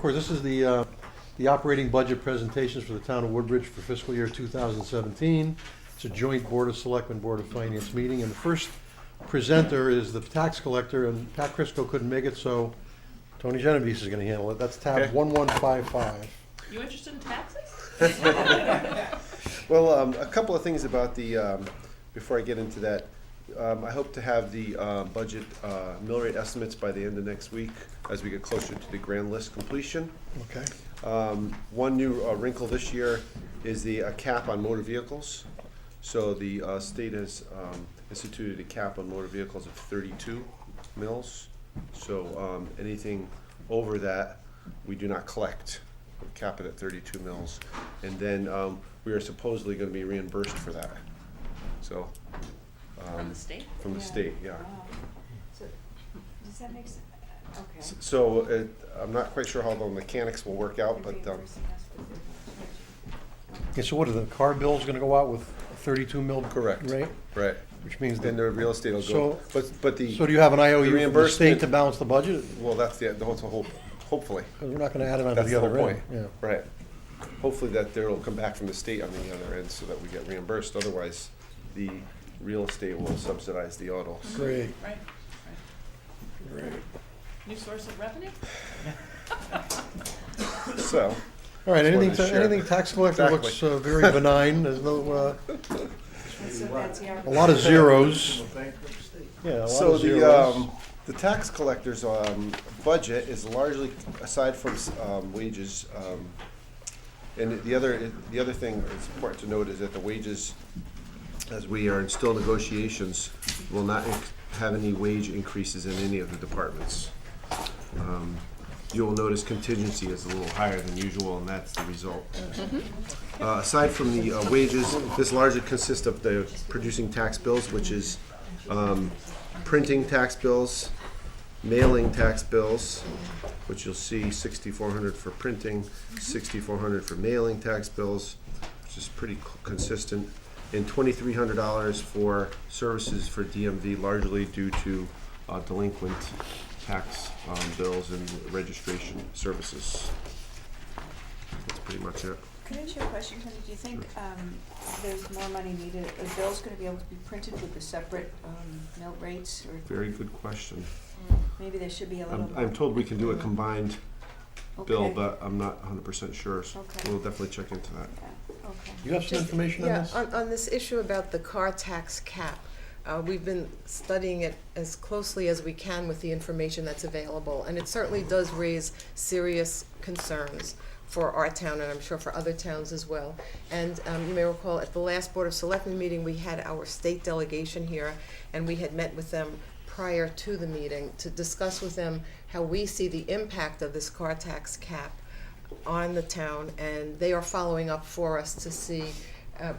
course, this is the operating budget presentations for the town of Woodbridge for fiscal year 2017. It's a joint Board of Selectmen, Board of Finance meeting, and the first presenter is the tax collector, and Pat Crisco couldn't make it, so Tony Genovese is gonna handle it. That's tab Okay. 1155. You interested in taxes? Well, a couple of things about the, before I get into that. I hope to have the budget mill rate estimates by the end of next week as we get closer to the grand list completion. Okay. One new wrinkle this year is the cap on motor vehicles. So the state has instituted a cap on motor vehicles of 32 mils. So anything over that, we do not collect. We cap it at 32 mils. And then we are supposedly going to be reimbursed for that. So. From the state? From the state, yeah. Wow. So, does that make sense? Okay. So I'm not quite sure how the mechanics will work out, but They're reimbursing us for the- Okay, so what are the car bills gonna go out with 32 mil? correct. Right? Right. Which means Then that, the real estate will go. So- But the so do you have an IOU from the reimbursement- state to balance the budget? well, that's the whole. Hopefully, Because we're not gonna add it onto that's the the other whole end. point. Right. Hopefully that there will come back from the state on the other end so that we get reimbursed. Otherwise, the real estate will subsidize the autos. Great, Right, great. new source of revenue? So. All right, Just wanted anything, to share. anything tax collector looks Exactly. very benign. There's no, So that's the a lot of zeros. Yeah, a lot So of zeros. the tax collector's budget is largely, aside from wages, and the other thing that's important to note is that the wages, as we are in still negotiations, will not have any wage increases in any of the departments. You will notice contingency is a little higher than usual, and that's the result. Aside from the wages, this largely consists of the producing tax bills, which is printing tax bills, mailing tax bills, which you'll see 6,400 for printing, 6,400 for mailing tax bills, which is pretty consistent, and $2,300 for services for DMV, largely due to delinquent tax bills and registration services. That's pretty much it. Can I ask you a question, Tony? Do you think there's more money needed? Are bills going to be able to be printed with the separate mill rates? Or Very good question. maybe there should be a little more? I'm told we can do a combined bill, Okay. but I'm not 100% sure, so Okay. we'll definitely check into that. Yeah, okay. You have some information on Yeah, this? on this issue about the car tax cap, we've been studying it as closely as we can with the information that's available, and it certainly does raise serious concerns for our town, and I'm sure for other towns as well. And you may recall at the last Board of Selectmen meeting, we had our state delegation here, and we had met with them prior to the meeting to discuss with them how we see the impact of this car tax cap on the town, and they are following up for us to see,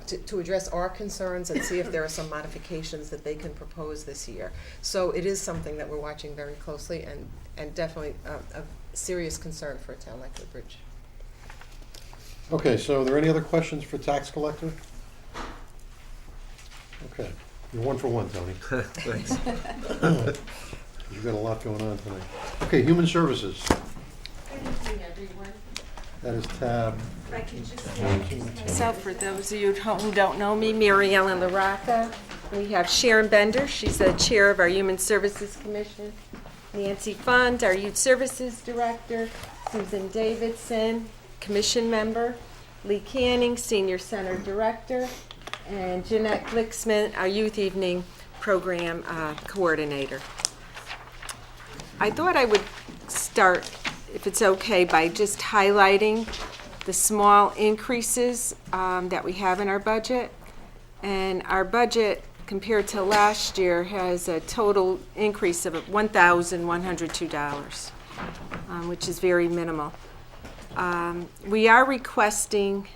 to address our concerns and see if there are some modifications that they can propose this year. So it is something that we're watching very closely, and definitely a serious concern for a town like Woodbridge. Okay, so are there any other questions for tax collector? Okay, you're 1 for 1, Tony. Thanks. You've got a lot going on tonight. Okay, human services. Good evening, everyone. That is tab. If I can just introduce myself, for those of you who don't know me, Mary Ellen LaRocca. We have Sharon Bender, she's the chair of our Human Services Commission. Nancy Fund, our Youth Services Director. Susan Davidson, Commission member. Lee Canning, Senior Center Director. And Jeanette Glicksman, our Youth Evening Program Coordinator. I thought I would start, if it's okay, by just highlighting the small increases that we have in our budget. And our budget, compared to last year, has a total increase of $1,102, which is very minimal. We are requesting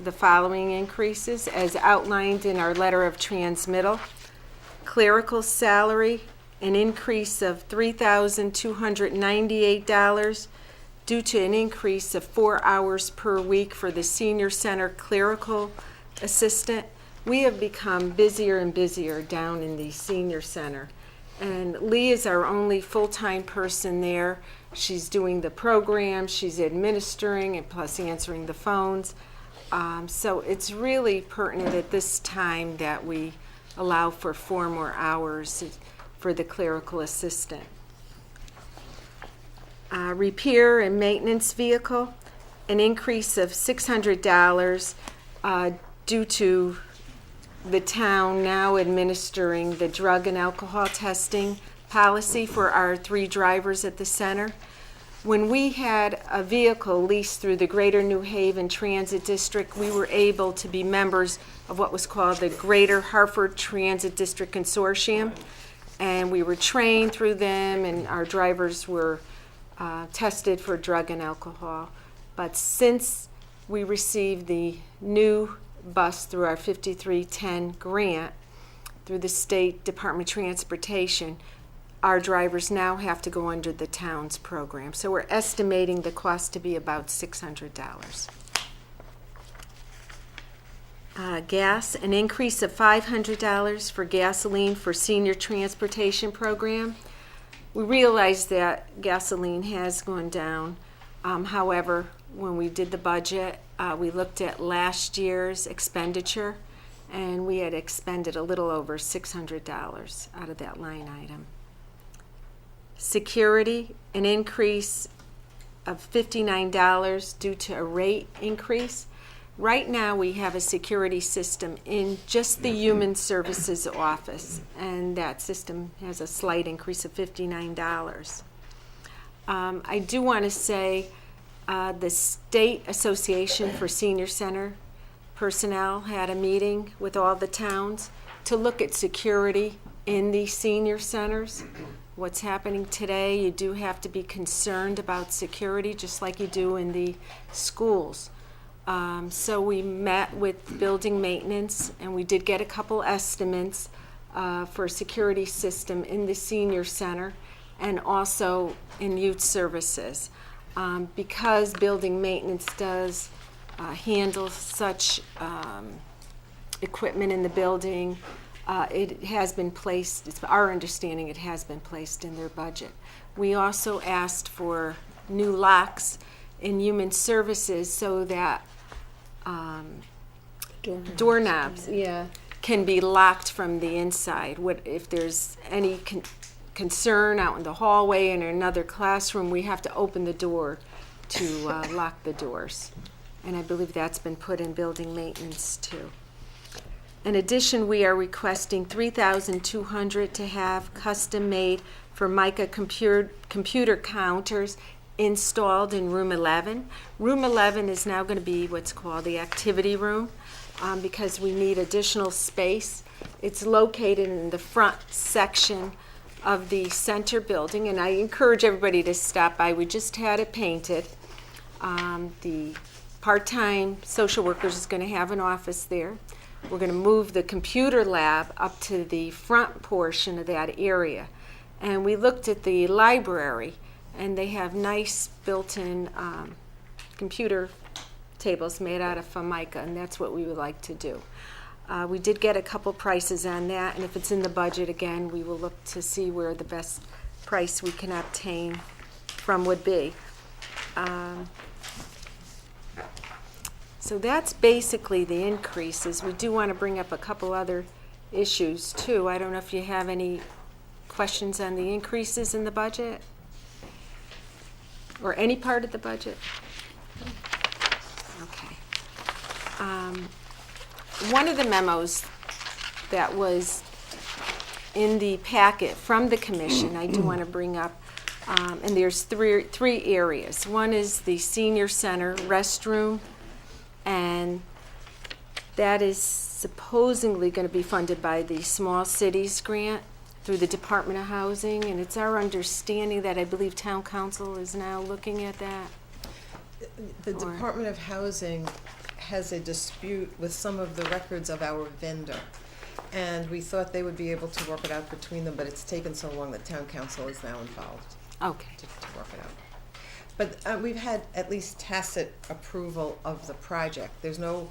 the following increases as outlined in our letter of transmittal. Clerical salary, an increase of $3,298 due to an increase of 4 hours per week for the senior center clerical assistant. We have become busier and busier down in the senior center, and Lee is our only full-time person there. She's doing the program, she's administering, and plus answering the phones. So it's really pertinent at this time that we allow for 4 more hours for the clerical assistant. Repair and maintenance vehicle, an increase of $600 due to the town now administering the drug and alcohol testing policy for our 3 drivers at the center. When we had a vehicle leased through the Greater New Haven Transit District, we were able to be members of what was called the Greater Hartford Transit District Consortium, and we were trained through them, and our drivers were tested for drug and alcohol. But since we received the new bus through our 5310 grant through the State Department of Transportation, our drivers now have to go under the town's program. So we're estimating the cost to be about $600. Gas, an increase of $500 for gasoline for senior transportation program. We realize that gasoline has gone down. However, when we did the budget, we looked at last year's expenditure, and we had expended a little over $600 out of that line item. Security, an increase of $59 due to a rate increase. Right now, we have a security system in just the Human Services office, and that system has a slight increase of $59. I do want to say the State Association for Senior Center Personnel had a meeting with all the towns to look at security in the senior centers. What's happening today, you do have to be concerned about security, just like you do in the schools. So we met with building maintenance, and we did get a couple estimates for a security system in the senior center and also in youth services. Because building maintenance does handle such equipment in the building, it has been placed, it's our understanding it has been placed in their budget. We also asked for new locks in human services so that doorknobs can be locked from the inside. If there's any concern out in the hallway and in another classroom, we have to open the door to lock the doors. And I believe that's been put in building maintenance too. In addition, we are requesting $3,200 to have custom-made Formica computer counters installed in room 11. Room 11 is now going to be what's called the activity room because we need additional space. It's located in the front section of the center building, and I encourage everybody to stop by. We just had it painted. The part-time social workers is going to have an office there. We're going to move the computer lab up to the front portion of that area. And we looked at the library, and they have nice built-in computer tables made out of Formica, and that's what we would like to do. We did get a couple prices on that, and if it's in the budget again, we will look to see where the best price we can obtain from would be. So that's basically the increases. We do want to bring up a couple other issues too. I don't know if you have any questions on the increases in the budget or any part of the budget. Okay. One of the memos that was in the packet from the commission, I do want to bring up, and there's three areas. One is the senior center restroom, and that is supposedly going to be funded by the Small Cities Grant through the Department of Housing, and it's our understanding that I believe Town Council is now looking at that. The Department of Housing has a dispute with some of the records of our vendor, and we thought they would be able to work it out between them, but it's taken so long that Town Council is now involved Okay. to work it out. But we've had at least tacit approval of the project. There's no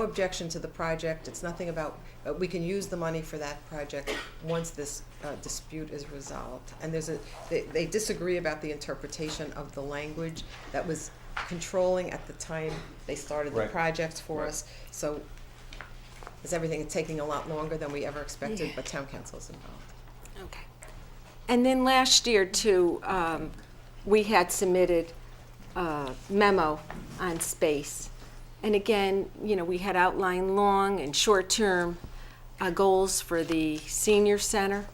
objection to the project. It's nothing about, we can use the money for that project once this dispute is resolved. And they disagree about the interpretation of the language that was controlling at the time they started the Right. project for Right. us. So is everything taking a lot longer than we ever expected, Yeah. but town council is involved. Okay. And then last year too, we had submitted a memo on space. And again, you know, we had outlined long and short-term goals for the senior center.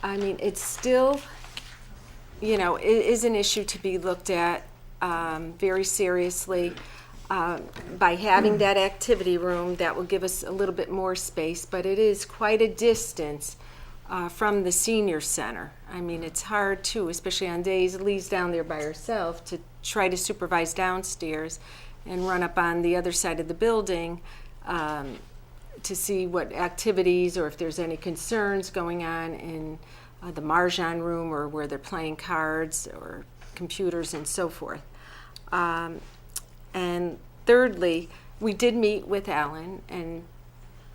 I mean, it's still, you know, it is an issue to be looked at very seriously. By having that activity room, that will give us a little bit more space, but it is quite a distance from the senior center. I mean, it's hard too, especially on days Lee's down there by herself, to try to supervise downstairs and run up on the other side of the building to see what activities or if there's any concerns going on in the Marjan room or where they're playing cards or computers and so forth. And thirdly, we did meet with Alan and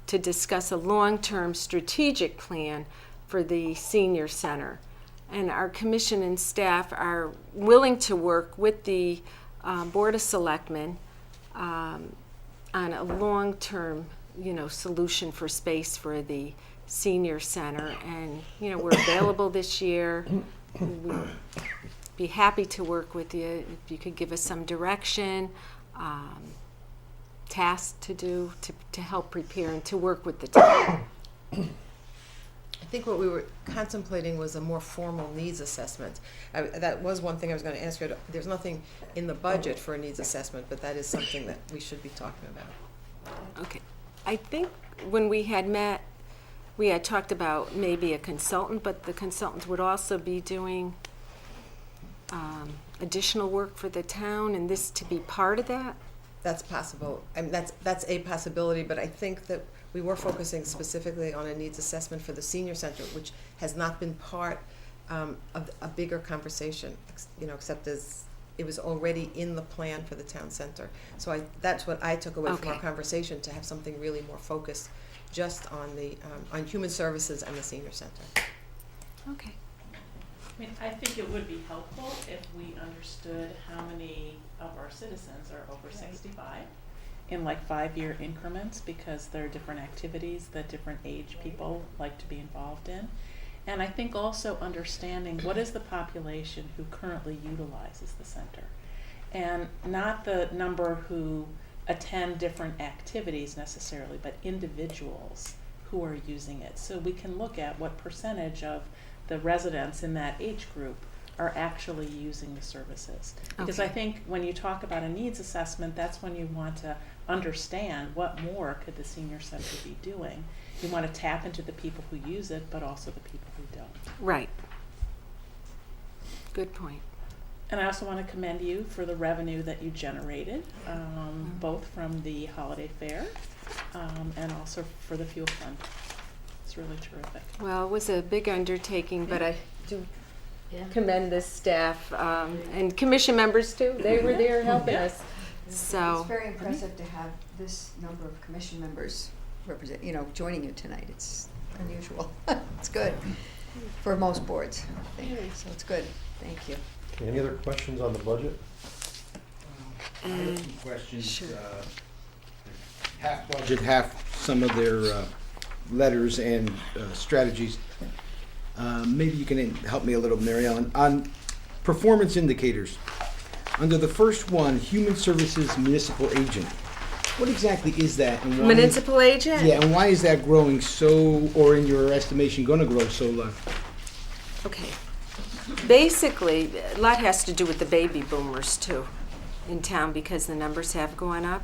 to discuss a long-term strategic plan for the senior center. And our commission and staff are willing to work with the Board of Selectmen on a long-term, you know, solution for space for the senior center. And, you know, we're available this year. We'd be happy to work with you if you could give us some direction, tasks to do to help prepare and to work with the town. I think what we were contemplating was a more formal needs assessment. That was one thing I was going to ask you. There's nothing in the budget for a needs assessment, but that is something that we should be talking about. Okay. I think when we had met, we had talked about maybe a consultant, but the consultant would also be doing additional work for the town, and this to be part of that. That's possible. I mean, that's a possibility, but I think that we were focusing specifically on a needs assessment for the senior center, which has not been part of a bigger conversation, you know, except as it was already in the plan for the town center. So that's what I took away from our Okay. conversation, to have something really more focused just on the on human services and the senior center. Okay. I mean, I think it would be helpful if we understood how many of our citizens are over 65 in like 5-year increments, because there are different activities that different age people like to be involved in. And I think also understanding what is the population who currently utilizes the center, and not the number who attend different activities necessarily, but individuals who are using it. So we can look at what percentage of the residents in that age group are actually using the services. Because I Okay. think when you talk about a needs assessment, that's when you want to understand what more could the senior center be doing. You want to tap into the people who use it, but also the people who don't. Right. Good point. And I also want to commend you for the revenue that you generated, both from the holiday fair and also for the fuel fund. It's really terrific. Well, it was a big undertaking, but I do commend the staff and commission members too. They were there helping us. So, It's very impressive to have this number of commission members represent, you know, joining you tonight. It's unusual. It's good for most boards, I think. So it's good. Thank you. Okay, any other questions on the budget? I have and some questions. sure. Half budget, half some of their letters and strategies. Maybe you can help me a little, Mary Ellen. On performance indicators, under the first one, Human Services Municipal Agent, what exactly is that? And why municipal agent? Yeah, and why is that growing so, or in your estimation, going to grow so low? Okay. Basically, a lot has to do with the baby boomers too in town, because the numbers have gone up.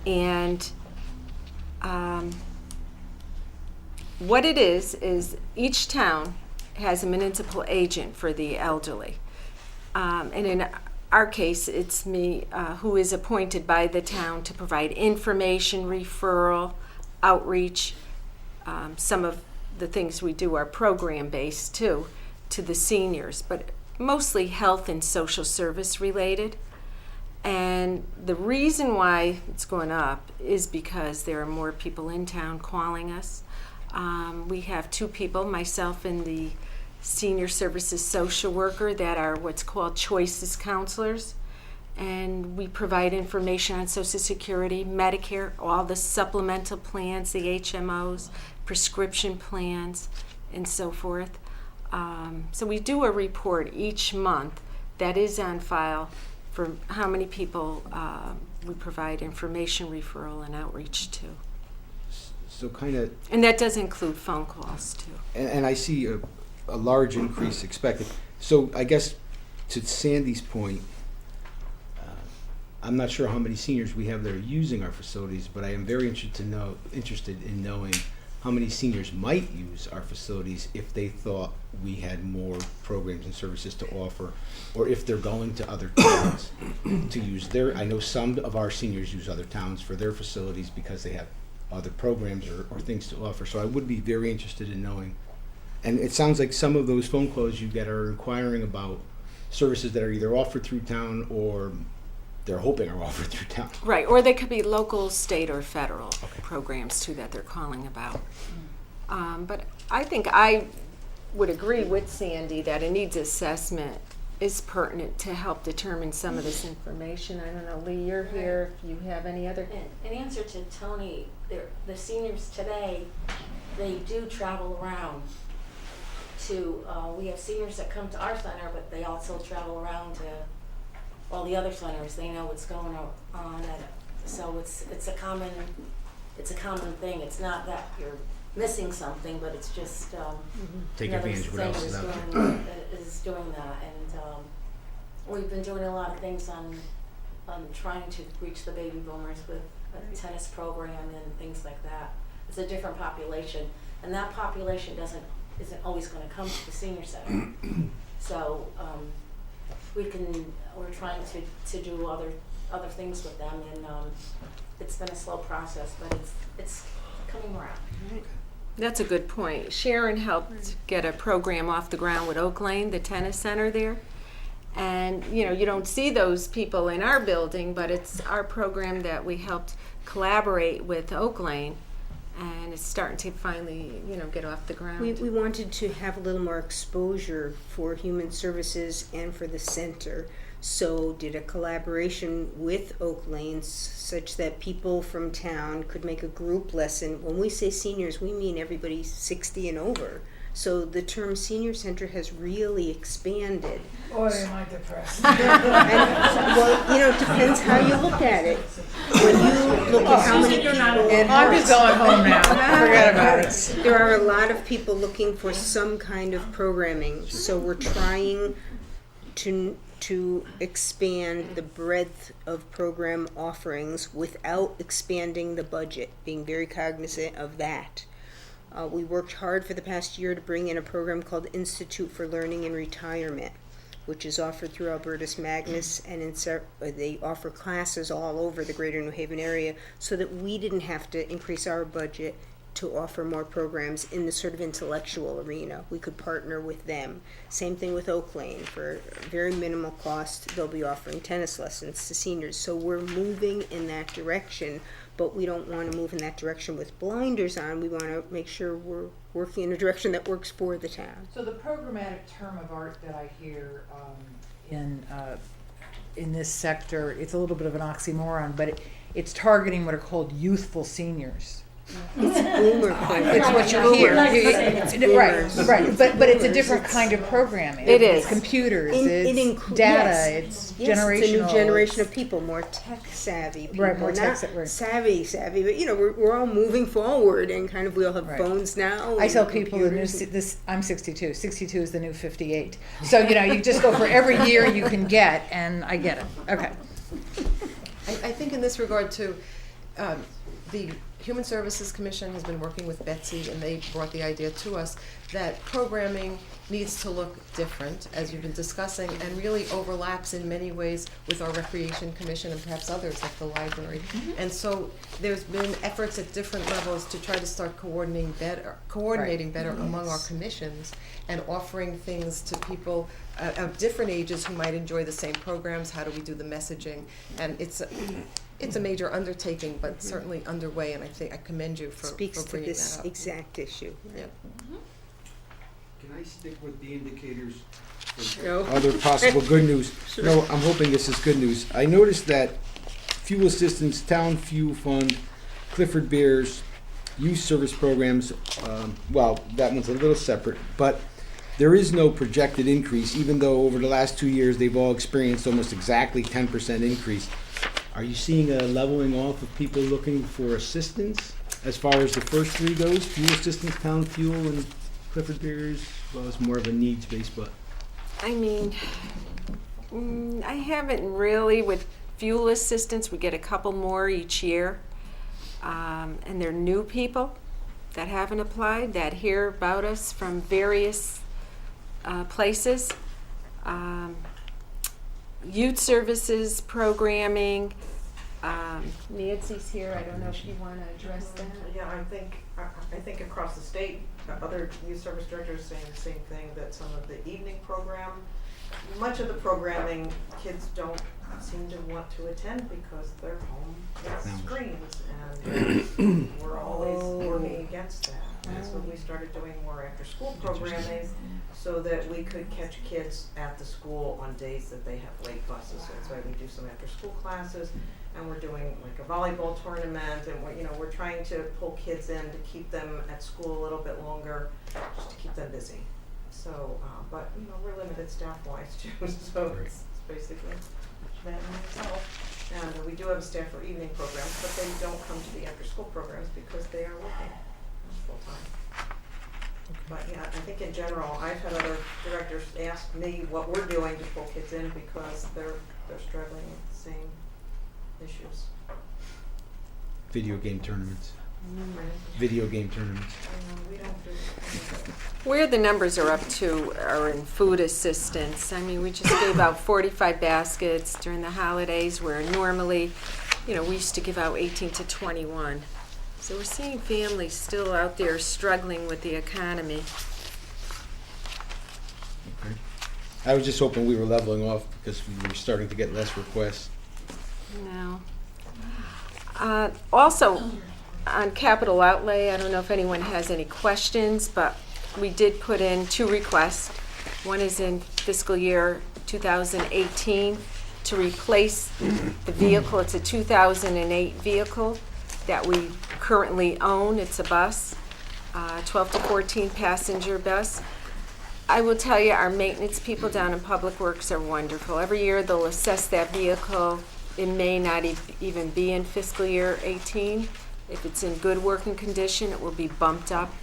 And what it is each town has a municipal agent for the elderly. And in our case, it's me who is appointed by the town to provide information, referral, outreach. Some of the things we do are program-based too, to the seniors. But mostly health and social service related. And the reason why it's going up is because there are more people in town calling us. We have 2 people, myself and the senior services social worker, that are what's called choices counselors. And we provide information on Social Security, Medicare, all the supplemental plans, the HMOs, prescription plans, and so forth. So we do a report each month that is on file for how many people we provide information, referral, and outreach to. So kind of, And that does include phone calls too. and I see a large increase expected. So I guess to Sandy's point, I'm not sure how many seniors we have that are using our facilities, but I am very interested in knowing how many seniors might use our facilities if they thought we had more programs and services to offer, or if they're going to other towns to use their. I know some of our seniors use other towns for their facilities because they have other programs or things to offer. So I would be very interested in knowing. And it sounds like some of those phone calls you get are inquiring about services that are either offered through town or they're hoping are offered through town. Right, or they could be local, state, or federal programs too that they're calling about. But I think I would agree with Sandy that a needs assessment is pertinent to help determine some of this information. I don't know, Lee, you're here, if you have any other. In answer to Tony, the seniors today, they do travel around to, we have seniors that come to our center, but they also travel around to all the other centers. They know what's going on, and so it's a common thing. It's not that you're missing something, but it's just Take another advantage of what else is center out there. is doing that, and we've been doing a lot of things on trying to reach the baby boomers with a tennis program and things like that. It's a different population, and that population isn't always going to come to the senior center. So we're trying to do other things with them, and it's been a slow process, but it's coming around. That's a good point. Sharon helped get a program off the ground with Oak Lane, the tennis center there. And, you don't see those people in our building, but it's our program that we helped collaborate with Oak Lane. And it's starting to finally, get off the ground. We wanted to have a little more exposure for human services and for the center. So did a collaboration with Oak Lane such that people from town could make a group lesson. When we say seniors, we mean everybody 60 and over. So the term senior center has really expanded. Boy, am I depressed. Well, it depends how you look at it. When you look at how many people... I'm just going home now. Forget about it. There are a lot of people looking for some kind of programming, so we're trying to expand the breadth of program offerings without expanding the budget, being very cognizant of that. We worked hard for the past year to bring in a program called Institute for Learning and Retirement, which is offered through Albertus Magnus, and they offer classes all over the greater New Haven area so that we didn't have to increase our budget to offer more programs in the sort of intellectual arena. We could partner with them. Same thing with Oak Lane. For very minimal cost, they'll be offering tennis lessons to seniors. So we're moving in that direction, but we don't want to move in that direction with blinders on. We want to make sure we're working in a direction that works for the town. So the programmatic term of art that I hear in this sector, it's a little bit of an oxymoron, but it's targeting what are called youthful seniors. It's boomer program. It's what you hear. It's boomers. Right. But it's a different kind of programming. It is. It's computers. It It's data. Yes. It's generational. It's a new generation of people, more tech savvy people. Right, more not tech right. savvy, but we're all moving forward, and kind of we all have Right. phones now. I tell and people computers. I'm 62. 62 is the new 58. So you just go for every year you can get, and I get it. Okay. I think in this regard too, the Human Services Commission has been working with Betsy, and they brought the idea to us that programming needs to look different, as you've been discussing, and really overlaps in many ways with our Recreation Commission and perhaps others like the library. And so there's been efforts at different levels to try to start coordinating better among our commissions and offering things to people of different ages who might enjoy the same programs. How do we do the messaging? And it's a major undertaking, but certainly underway, and I think I commend you for Speaks to bringing this that up. exact issue. Yeah. Can I stick with the indicators? Go. Other possible good news. No, I'm hoping this is good news. I noticed that fuel assistance, town fuel fund, Clifford Bears, youth service programs, well, that one's a little separate, but there is no projected increase, even though over the last 2 years, they've all experienced almost exactly 10% increase. Are you seeing a leveling off of people looking for assistance as far as the first three goes? Fuel assistance, town fuel, and Clifford Beers? Well, it's more of a needs-based, but I mean, I haven't really, with fuel assistance, we get a couple more each year. And they're new people that haven't applied, that hear about us from various places. Youth services programming. Nancy's here, I don't know if you want to address that. Yeah, I think across the state, other youth service directors are saying the same thing, that some of the evening program, much of the programming, kids don't seem to want to attend because they're home with screens, and we're always working against that. And so we started doing more after-school programming so that we could catch kids at the school on days that they have late buses. So that's why we do some after-school classes, and we're doing like a volleyball tournament, and we're trying to pull kids in to keep them at school a little bit longer, just to keep them busy. So, but we're limited staff-wise too, so it's basically that in itself. And we do have a staff for evening programs, but they don't come to the after-school programs because they are working full-time. But yeah, I think in general, I've had other directors ask me what we're doing to pull kids in because they're struggling with the same issues. video game tournaments. Video game tournaments. We don't do Where the numbers are up to are in food assistance. I mean, we just gave out 45 baskets during the holidays, where normally, we used to give out 18 to 21. So we're seeing families still out there struggling with the economy. Okay. I was just hoping we were leveling off because we were starting to get less requests. No. Also, on capital outlay, I don't know if anyone has any questions, but we did put in 2 requests. One is in fiscal year 2018 to replace the vehicle. It's a 2008 vehicle that we currently own. It's a bus, 12 to 14 passenger bus. I will tell you, our maintenance people down in Public Works are wonderful. Every year they'll assess that vehicle. It may not even be in fiscal year 18. If it's in good working condition, it will be bumped up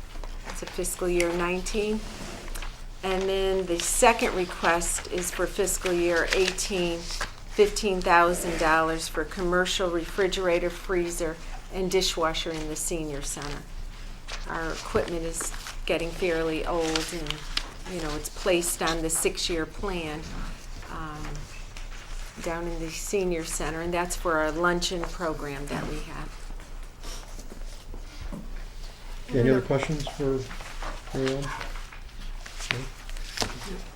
to fiscal year 19. And then the second request is for fiscal year 18, $15,000 for commercial refrigerator, freezer, and dishwasher in the senior center. Our equipment is getting fairly old, and it's placed on the 6-year plan down in the senior center, and that's for our luncheon program that we have. Okay, any other questions for Mary Ellen? No?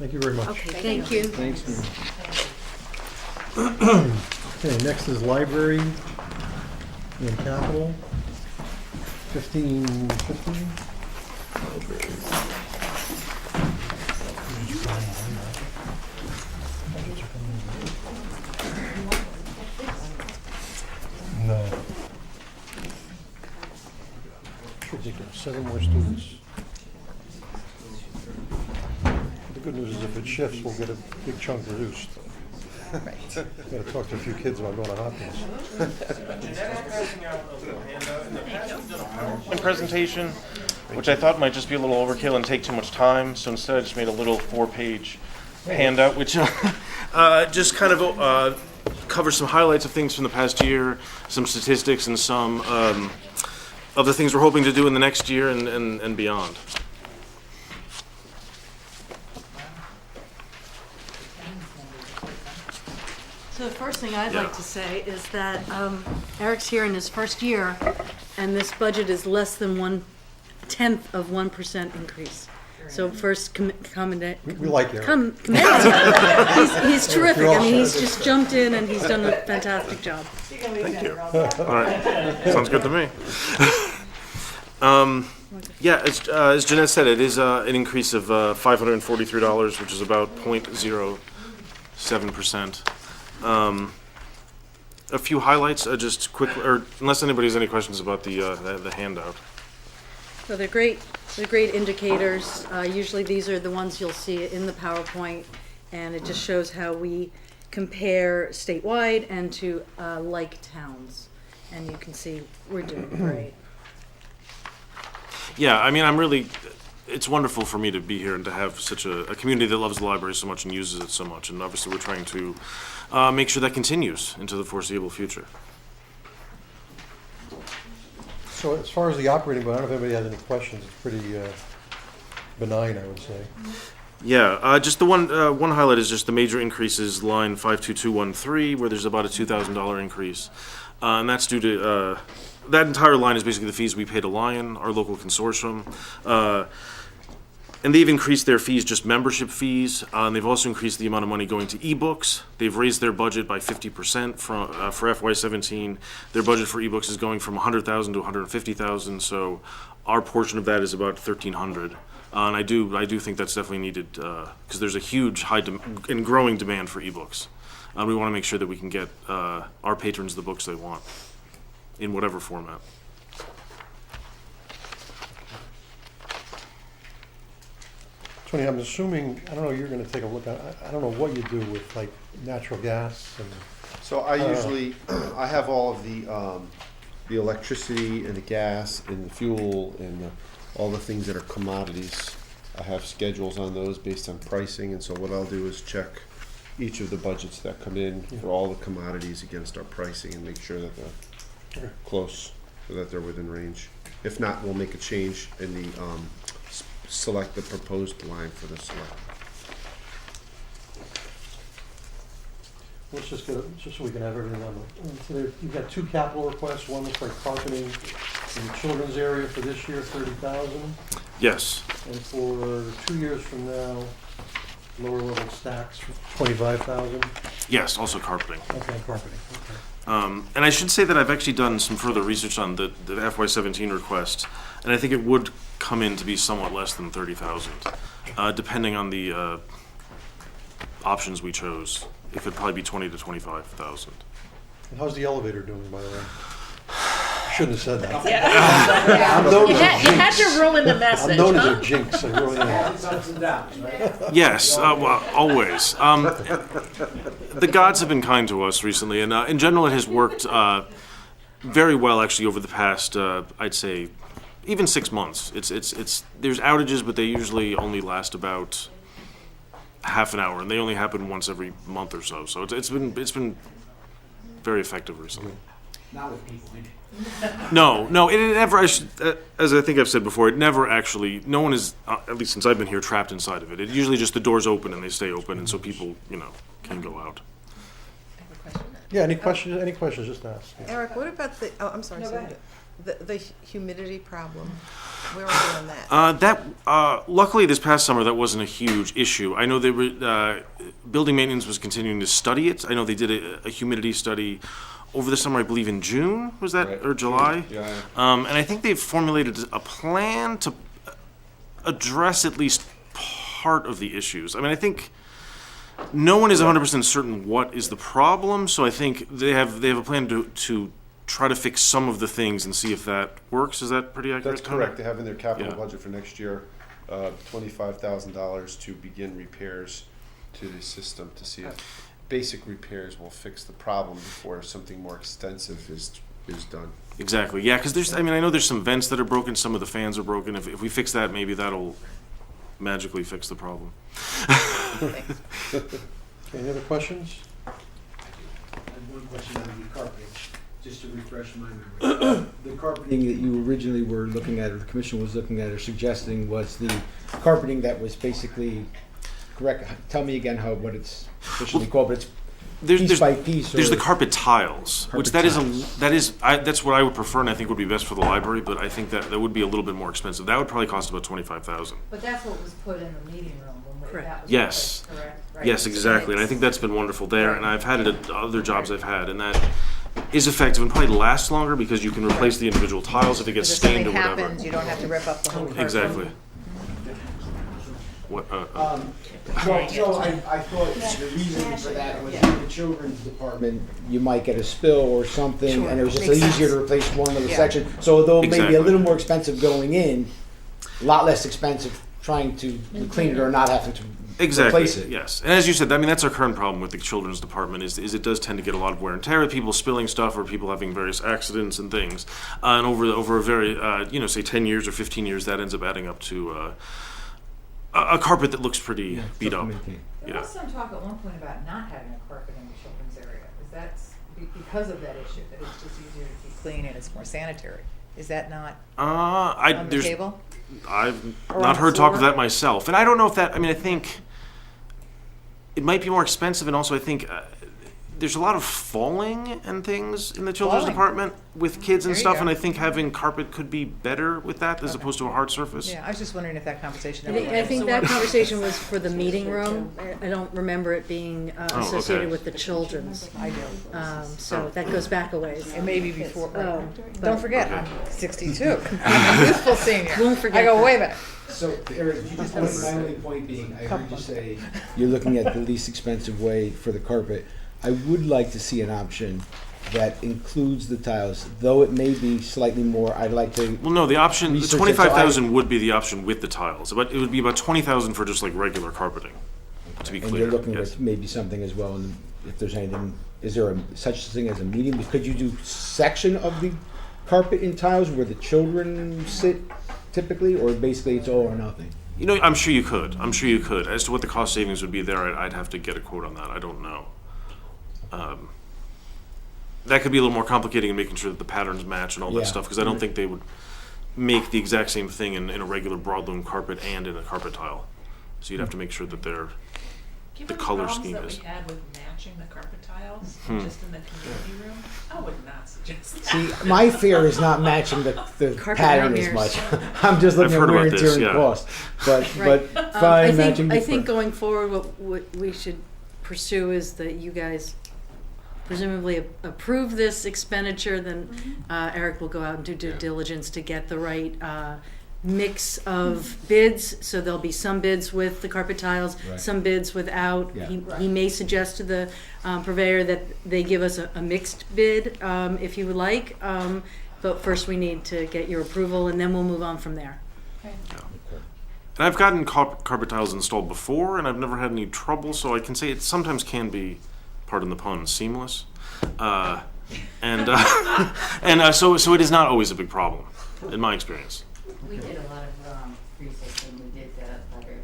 Thank you very much. Okay, thank you. Thanks, man. Okay, next is library and capital. 1515. No. Ridiculous, 7 more students. The good news is if it shifts, we'll get a big chunk reduced. Gotta talk to a few kids about going to Hopkins. Presentation, which I thought might just be a little overkill and take too much time, so instead I just made a little 4-page handout, which just kind of covers some highlights of things from the past year, some statistics, and some of the things we're hoping to do in the next year and beyond. So the first thing I'd Yeah. like to say is that Eric's here in his first year, and this budget is less than 1/10 of 1% increase. So first, commend. We like Eric. Commend him. He's terrific. I mean, he's just jumped in and he's done a fantastic job. Thank you. All right. Sounds good to me. Yeah, as Jeanette said, it is an increase of $543, which is about 0.07%. A few highlights, just quick, or unless anybody has any questions about the handout. So they're great. They're great indicators. Usually these are the ones you'll see in the PowerPoint, and it just shows how we compare statewide and to like towns. And you can see we're doing great. Yeah, I mean, it's wonderful for me to be here and to have such a community that loves the library so much and uses it so much. And obviously we're trying to make sure that continues into the foreseeable future. So as far as the operating budget, I don't know if anybody has any questions. It's pretty benign, I would say. Yeah, just the one highlight is just the major increases, line 52213, where there's about a $2,000 increase. And that's due to, that entire line is basically the fees we pay to Lion, our local consortium. And they've increased their fees, just membership fees, and they've also increased the amount of money going to ebooks. They've raised their budget by 50% for FY17. Their budget for ebooks is going from $100,000 to $150,000, so our portion of that is about $1,300. And I do think that's definitely needed because there's a huge and growing demand for ebooks. We want to make sure that we can get our patrons the books they want in whatever format. Tony, I'm assuming, I don't know, you're gonna take a look at, I don't know what you do with like natural gas and. So I usually, I have all of the electricity and the gas and the fuel and all the things that are commodities. I have schedules on those based on pricing, and so what I'll do is check each of the budgets that come in for all the commodities against our pricing and make sure that they're close, so that they're within range. If not, we'll make a change in the, select the proposed line for the select. Let's just get, just so we can have everything on the, so you've got two capital requests. One looks like carpeting in the children's area for this year, 30,000. Yes. And for 2 years from now, lower level stacks, 25,000. Yes, also carpeting. Okay, carpeting, okay. And I should say that I've actually done some further research on the FY17 request, and I think it would come in to be somewhat less than 30,000, depending on the options we chose. It could probably be 20 to 25,000. And how's the elevator doing, by the way? Shouldn't have said that. Yeah. I'm known You as a had to jinx. ruin the message, I'm known huh? as a jinx, I really am. Yes, well, always. The gods have been kind to us recently, and in general, it has worked very well actually over the past, I'd say, even 6 months. It's there's outages, but they usually only last about half an hour, and they only happen once every month or so. So it's been very effective recently. Not with people in it. No, it never, as I think I've said before, it never actually, no one is, at least since I've been here, trapped inside of it. It usually just the doors open and they stay open, and so people, can go out. Yeah, any questions, just ask. Yeah. Eric, what about I'm sorry, No, go ahead. the humidity problem? Where are we on that? Luckily this past summer that wasn't a huge issue. I know they were, building maintenance was continuing to study it. I know they did a humidity study over the summer, I believe in June, was that, Right. or July? Yeah. And I think they've formulated a plan to address at least part of the issues. I mean, I think no one is 100% certain what is the problem, so I think they have a plan to try to fix some of the things and see if that works. Is that pretty accurate? That's Tony? correct. They have in their capital Yeah. budget for next year, $25,000 to begin repairs to the system to see if basic repairs will fix the problem before something more extensive is done. Exactly. Yeah, because I know there's some vents that are broken. Some of the fans are broken. If we fix that, maybe that'll magically fix the problem. Okay, any other questions? I have one question on the carpeting, just to refresh my memory. The carpeting that you originally were looking at, or the commission was looking at or suggesting, was the carpeting that was basically, correct, tell me again what it's officially called, but it's piece by piece? There's the or- carpet tiles, which Carpet that's what I would prefer, and I think would be best for the library. But I think that would be a little bit more expensive. That would probably cost about $25,000. But that's what was put in the meeting room when Correct. that was Yes. replaced, correct? Right. Yes, exactly, and I think that's been wonderful there. And I've had it at other jobs I've had, and that is effective and probably lasts longer because you can replace the individual tiles if it gets If stained or something whatever. happens, you don't have to rip up the whole carpet. Exactly. What? So I thought the reason for that was in the children's department, you might get a spill or something, and it was just Makes easier to sense. replace one of the Yeah. sections. So although it may be Exactly. a little more expensive going in, a lot less expensive trying to clean it or not having to Exactly. replace it. Yes, and as you said, I mean that's our current problem with the children's department is it does tend to get a lot of wear and tear with people spilling stuff or people having various accidents and things, and over a very say 10 years or 15 years that ends up adding up to a carpet that looks pretty beat up. There was some talk at one point about not having a carpet in the children's area. Is that because of that issue, that it's just easier to keep clean and it's more sanitary? Is that not on the table? I've Or not on heard the talk of floor? that myself, and I don't know if that. I mean, I think it might be more expensive, and also I think there's a lot of falling and things in the children's Falling. department with kids and There you stuff, go. and I think having carpet could be better with that as opposed to a hard surface. Yeah, I was just wondering if that conversation I ever think, went. I think that conversation was for the meeting room. I don't remember it being associated okay. with the children's. I do. So that goes back a ways. It may be before. But- Don't forget, I'm 62. I'm a youthful senior. Won't forget I go that. way back. So, Eric, my only point being, I heard you say you're looking at the least expensive way for the carpet. I would like to see an option that includes the tiles, though it may be slightly more. I'd like to. Well, no, the option, the Research it, so 25,000 would be the option with the tiles, but it would be about 20,000 for just like regular carpeting. To be And clear, you're looking yes. at maybe something as well. And if there's anything, is there such thing as a medium? Could you do section of the carpet in tiles where the children sit typically, or basically it's all or nothing? You know, I'm sure you could. I'm sure you could. As to what the cost savings would be there, I'd have to get a quote on that. I don't know. That could be a little more complicating in making sure that the patterns match and all that Yeah. stuff, because I don't think they would make the exact same thing in a regular broadloom carpet and in a carpet tile. So you'd have to make sure that they're Given the color problems scheme that is. we had with matching the carpet tiles, Hmm. just in the community room, I would not suggest that. See, my fear is not matching the Carpet pattern as nightmares. much. I'm just looking I've heard at wear about and tear this, and yeah. cost. But Right. fine, matching the I think going forward, what we should pursue is that you guys presumably approve this expenditure, then Eric will go out and do due diligence to get the right mix of bids. So there'll be some bids with the carpet tiles, Right. some bids without. Yeah. He may suggest to the purveyor that they give us a mixed bid, if you would like. But first we need to get your approval, and then we'll move on from there. And I've gotten carpet tiles installed before, and I've never had any trouble, so I can say it sometimes can be, pardon the pun, seamless. So it is not always a big problem, in my experience. We did a lot of research when we did the library.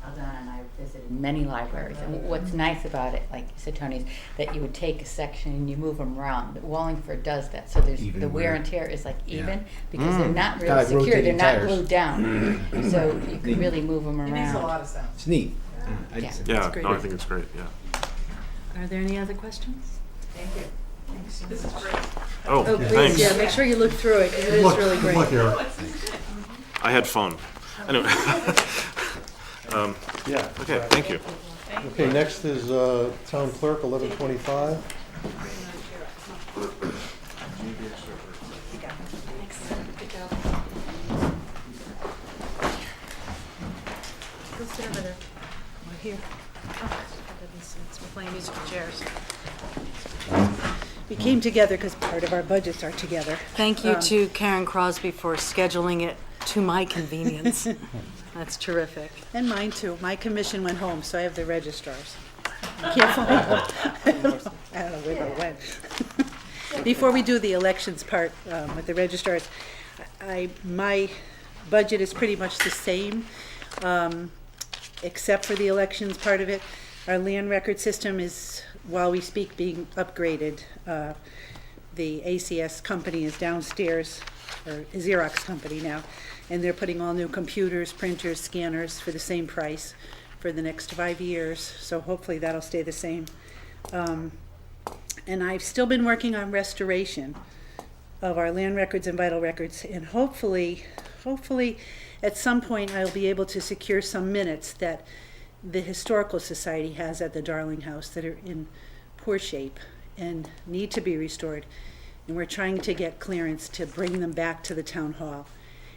Aldana and I visited many libraries, and what's nice about it, like you said, Tony, is that you would take a section and you move them around. Wallingford does that, so there's Even the wear wear. and tear is like Yeah. even because they're not Kinda really like secure. They're rotating not tires. glued down, so you can really move them It makes a around. lot of sense. It's neat. Yeah. Yeah, great. no, I think it's great, yeah. Are there any other questions? Thank you. This is great. Oh, Oh, please, thanks. yeah, make sure you look through it, 'cause it is really great. I had fun. Anyway. Yeah. Okay, thank you. Okay, next is Town Clerk, 1125. Go sit over there. We're here. Oh, for goodness sakes, we're playing musical chairs. We came together because part of our budgets are together. Thank you to Karen Crosby for scheduling it to my convenience. That's terrific. And mine too. My commission went home, so I have the registrars. I can't find them. I don't know where it went. Before we do the elections part with the registrars, my budget is pretty much the same, except for the elections part of it. Our land record system is, while we speak, being upgraded. The ACS company is downstairs, or Xerox company now, and they're putting all new computers, printers, scanners for the same price for the next 5 years. So hopefully that'll stay the same. And I've still been working on restoration of our land records and vital records, and hopefully at some point I'll be able to secure some minutes that the Historical Society has at the Darling House that are in poor shape and need to be restored. And we're trying to get clearance to bring them back to the town hall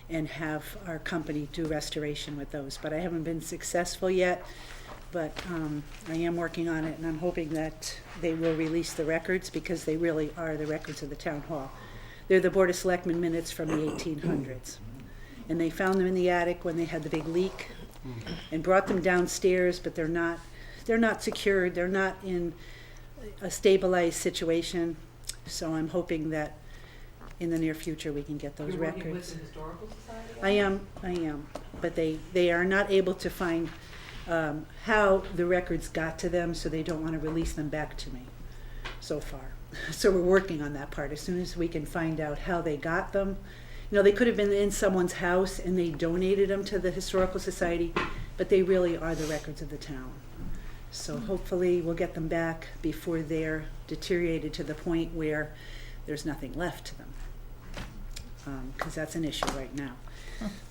and have our company do restoration with those. But I haven't been successful yet, but I am working on it, and I'm hoping that they will release the records, because they really are the records of the town hall. They're the Board of Selectmen minutes from the 1800s. And they found them in the attic when they had the big leak and brought them downstairs, but they're not secured, they're not in a stabilized situation. So I'm hoping that in the near future we can get those You're records. working with the Historical Society? I am, but they are not able to find how the records got to them, so they don't want to release them back to me so far. So we're working on that part. As soon as we can find out how they got them. You know, they could have been in someone's house and they donated them to the Historical Society, but they really are the records of the town. So hopefully we'll get them back before they're deteriorated to the point where there's nothing left to them. Because that's an issue right now.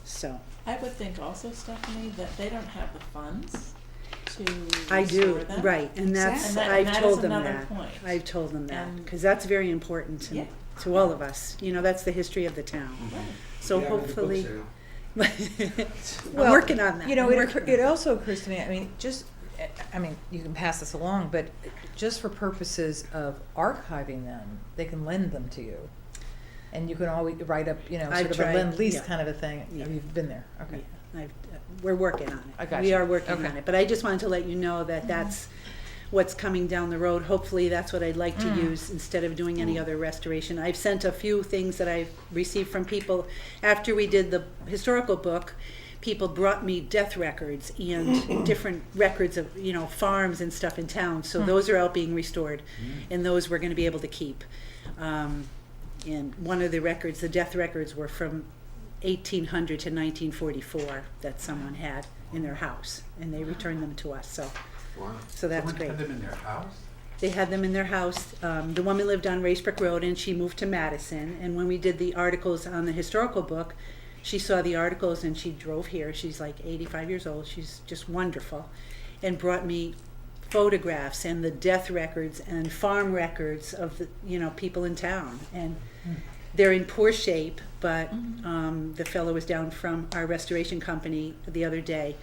So I would think also, Stephanie, that they don't have the funds to I do, restore them. right, and that's, And that- I've and that told is them another that. point. I've told them that, And- because that's very important Yeah. to all of us. You know, that's the history of the town. So Yeah, with the book hopefully, sale. I'm Well, working on that. You know, I'm it working on it that. also occurs to me, I mean, you can pass this along, but just for purposes of archiving them, they can lend them to you. And you can always write up, you know, I've sort of a tried, lend-lease yeah. kind of a thing. Yeah. You've been there, okay. Yeah, we're working on it. I got We you. are working Okay. on it, but I just wanted to let you know that that's what's coming down the road. Hopefully, that's what I'd like to use instead of doing any other restoration. I've sent a few things that I've received from people. After we did the historical book, people brought me death records and different records of, you know, farms and stuff in town. So those are out being restored, and those we're going to be able to keep. And one of the records, the death records, were from 1800 to 1944 that someone had in their house, and they returned them to us. So that's great. Had them in their house? They had them in their house. The woman lived on Racebrook Road, and she moved to Madison. And when we did the articles on the historical book, she saw the articles and she drove here. She's like 85 years old. She's just wonderful, and brought me photographs and the death records and farm records of the, you know, people in town. And they're in poor shape, but the fellow was down from our restoration company the other day,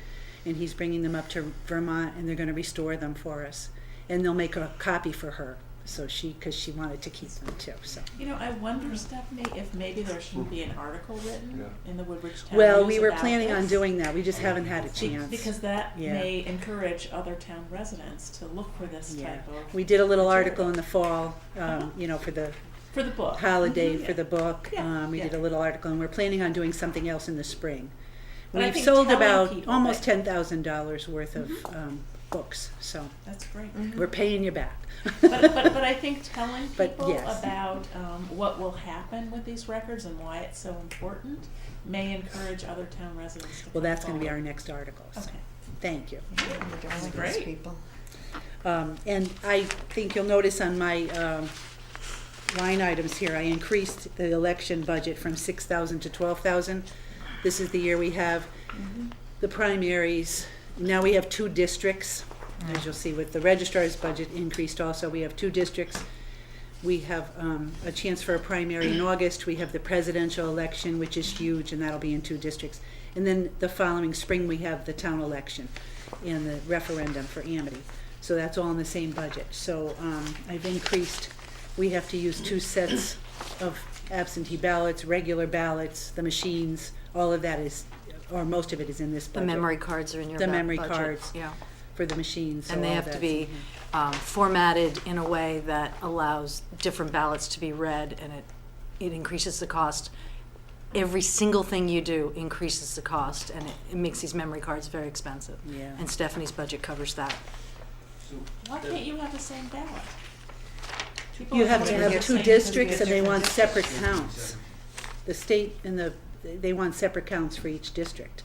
and he's bringing them up to Vermont, and they're going to restore them for us. And they'll make a copy for her, so because she wanted to keep them too. So. You know, I wonder, Stephanie, if maybe there shouldn't be an article written in the Woodbridge Town Well, News we were about planning on this. doing that. We just haven't had a chance. Because that Yeah. may encourage other town residents to look for this Yeah. type of. We did a little material. article in the fall, you know, for the For the book. holiday Mhm, for the yeah. book. Yeah, We yeah. did a little article, and we're planning on doing something else in the spring. But I We've think sold telling about people almost that- $10,000 worth of books, so That's great. we're paying you back. But I think telling But people yes. about what will happen with these records and why it's so important may encourage other town residents to Well, come that's going to be forward. our next article. So. Okay. Thank you. That's Those great. people. And I think you'll notice on my line items here, I increased the election budget from 6,000 to 12,000. This is the year we have the primaries. Now we have 2 districts, as you'll see with the Registrars Budget increased also. We have 2 districts. We have a chance for a primary in August. We have the presidential election, which is huge, and that'll be in 2 districts. And then the following spring, we have the town election and the referendum for Amity. So that's all in the same budget. So I've increased, we have to use 2 sets of absentee ballots, regular ballots, the machines, all of that is, or most of it is in this budget. The memory cards are in your The budget. memory cards. Yeah. For the machines. so And they all have to that's be in here. formatted in a way that allows different ballots to be read, and it increases the cost. Every single thing you do increases the cost, and it makes these memory cards very expensive. Yeah. And Stephanie's budget covers that. Why can't you have the same ballot? People You are have to voting have the 2 same because districts, you and get they different want separate districts. counts. The state and they want separate counts for each district.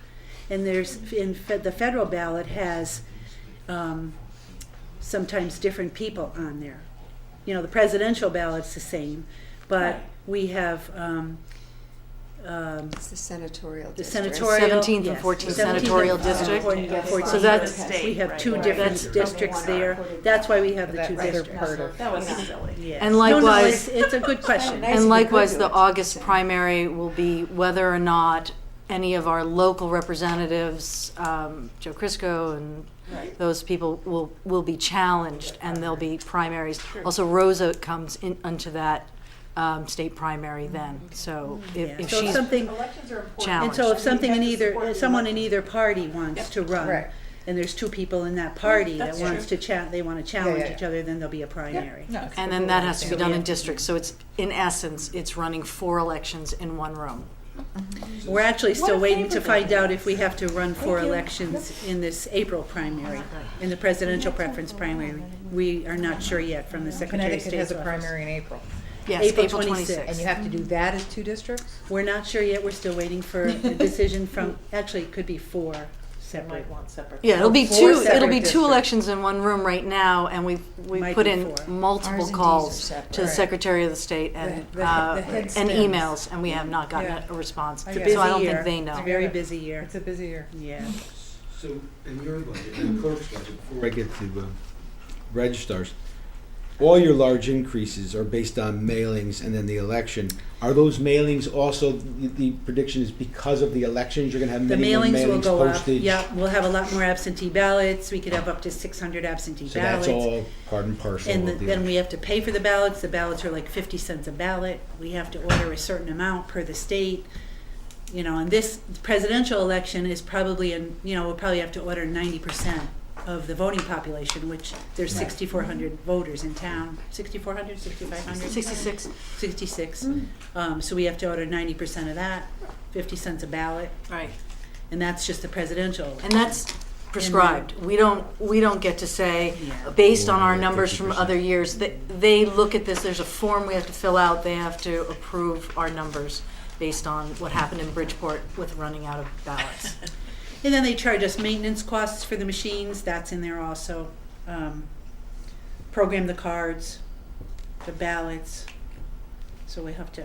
And there's, the federal ballot has sometimes different people on there. You know, the presidential ballot's the same, but we have, It's the senatorial the district. senatorial. 17th and yes, 14th 17th senatorial and district. 14th. So that's- We have two Right. different That's- districts there. That's why we have the two That's districts. part of. That was silly. Yes. And No, no, likewise- it's a good question. Nice if And we likewise, could do the it. August primary will be whether or not any of our local representatives, Joe Crisco and those people will be challenged, and there'll be primaries. Also, Rosa comes in onto that state primary then, so Yeah. if So if she's something, Elections are important. and challenged. so if something in either, someone in either party wants to run, Right. and there's two people in that party that That's wants to they want to challenge yeah. each other, then there'll be a primary. No, it's And the then that has to be full done in districts, so it's, in essence, it's running 4 elections in one room. We're actually What still a waiting to favor find they out did. if we have to run 4 Thank you. elections in this April primary, in the presidential preference primary. We are not sure yet from the Secretary of Connecticut State's has a office. primary in April. Yes, April April 26th. And you have to do that as 2 districts? We're not sure yet, we're still waiting for a decision from, actually, it could be 4 They separate. might want separate. Yeah, it'll be 4 two, separate it'll be 2 districts. elections in one room right now, and we Might put be in 4. multiple Ours and D's are calls separate. to the Right. Secretary of the State and, The head and stems. emails, and we have not gotten Yeah. a response. It's a So busy I don't year. think they It's a know. very busy year, It's a busy year. yeah. So, in your budget, in the clerk's budget, before I get to registrars, all your large increases are based on mailings and then the election. Are those mailings also, the prediction is because of the elections, you're gonna have The many more mailings will mailings, go up, postage? yeah, we'll have a lot more absentee ballots, we could have up to 600 absentee So ballots. that's all part and parcel And of the then we have to pay for the ballots are like 50 cents a ballot, we have to order a certain amount per the state. You know, and this presidential election is probably, we'll probably have to order 90% of the voting population, which there's 6,400 voters in town. 6,400, 6,500? 66. 66. So we have to order 90% of that, 50 cents a ballot, Right. and that's just the presidential. And that's prescribed. We don't get to say, Yeah. based on our Yeah, numbers from 50%. other years, they look at this, there's a form we have to fill out, they have to approve our numbers based on what happened in Bridgeport with running out of ballots. And then they charge us maintenance costs for the machines, that's in there also. Program the cards, the ballots. So we have to,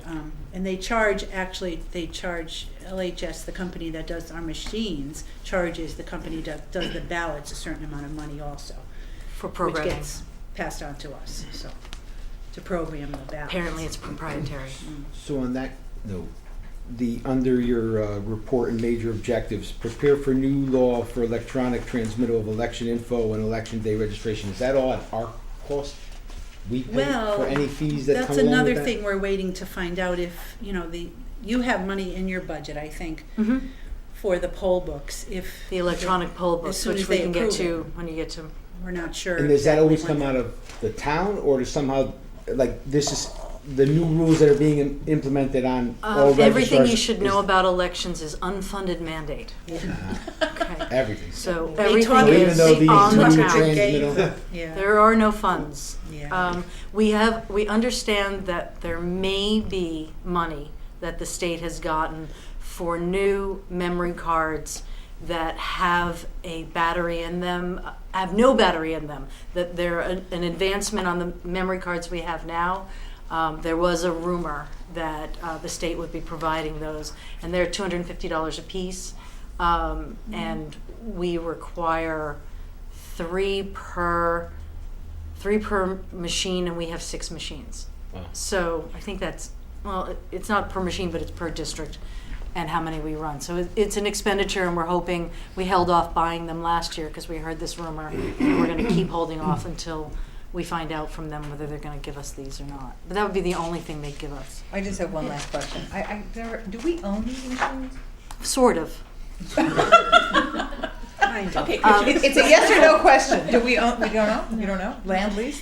and they charge LHS, the company that does our machines, charges the company that does the ballots a certain amount of money also. For Which programming. gets passed on to us, so, to program the ballots. Apparently it's proprietary. So on that note, under your report and major objectives, prepare for new law for electronic transmittal of election info and election day registration. Is that all at our cost? We pay Well, for any fees that come that's along with another that? thing we're waiting to find out if, you have money in your budget, I think, for the poll books, if. The electronic poll as books, soon which as we they can get approve to it. when you get to. We're not sure. And does that always exactly come when. out of the town, or does somehow, like, this is the new rules that are being implemented on all Everything you registrars should know about elections is unfunded mandate. Okay. Everything. So They everything talk- So even is though these on the new town. transmittal, Yeah. There are no funds. Yeah. We understand that there may be money that the state has gotten for new memory cards that have a battery in them, have no battery in them, that they're an advancement on the memory cards we have now. There was a rumor that the state would be providing those, and they're $250 a piece, and we require three per machine, and we have 6 machines. Wow. So I think that's, well, it's not per machine, but it's per district and how many we run. So it's an expenditure, and we're hoping, we held off buying them last year because we heard this rumor, and we're going to keep holding off until we find out from them whether they're going to give us these or not. But that would be the only thing they'd give us. I just have one last question. Do we own these machines? Sort of. Okay, It's a yes or no question. Do we own, we don't know? You don't know? Land lease?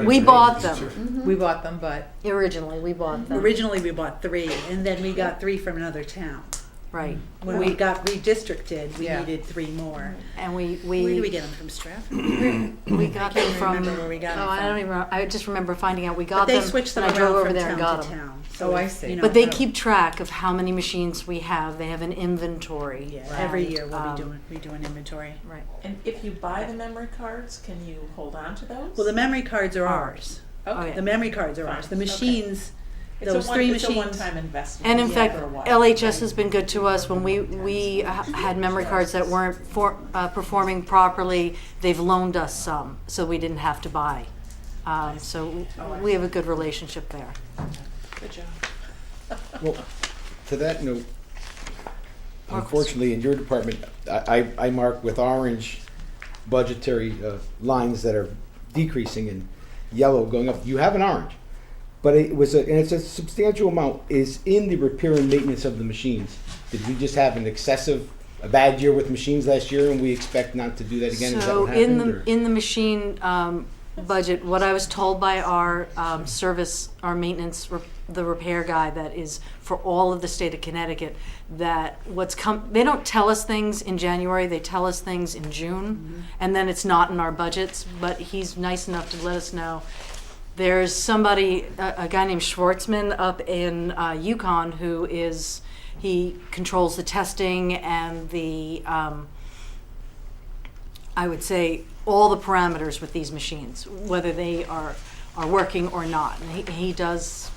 We bought them. We bought them, but Originally, we bought them. Originally, we bought 3, and then we got 3 from another town. Right. When we got redistricted, we needed 3 more. And we Where do we get them from, Stratford? we got them from. remember where we got them I from. don't even. I just remember finding out we got But they them. switched them and I around drove over from there and town got to them. town. Oh, I it's, see. you know, But they keep track of how many machines we have. They have an inventory. Yeah, every and, year we'll be doing inventory. Right. And if you buy the memory cards, can you hold on to those? Well, the memory cards are ours. Okay. yeah. The memory cards are ours. The Fine, okay. machines, It's those a 3 it's machines. a one-time investment. And in fact, for a while. LHS has been good to us when we had memory cards that weren't performing properly. They've loaned us some, so we didn't have to buy. So we have a good relationship there. Good job. Well, to that note, unfortunately, in your department, I mark with orange budgetary lines that are decreasing and yellow going up. You have an orange, but and it's a substantial amount is in the repair and maintenance of the machines. Did we just have a bad year with machines last year, and we expect not to do that again? Is that So what in happened, the machine budget, what I was told by our our maintenance, the repair guy that is for all of the state of Connecticut, that they don't tell us things in January, they tell us things in June, and then it's not in our budgets, but he's nice enough to let us know. There's somebody, a guy named Schwartzman up in Yukon he controls the testing and the, I would say, all the parameters with these machines, whether they are working or not. And he does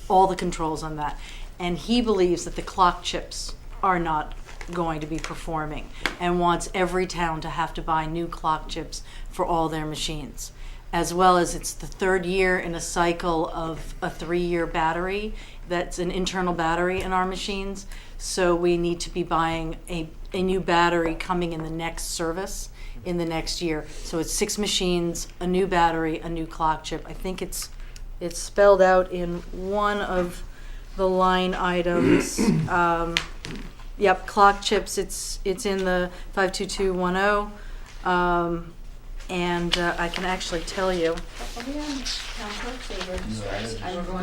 all the controls on that. And he believes that the clock chips are not going to be performing and wants every town to have to buy new clock chips for all their machines. As well as it's the 3rd year in a cycle of a 3-year battery that's an internal battery in our machines. So we need to be buying a new battery coming in the next service in the next year. So it's 6 machines, a new battery, a new clock chip. I think it's spelled out in one of the line items. Yep, clock chips, it's in the 52210. And I can actually tell you. Are we on town clerk's or registrars? I went from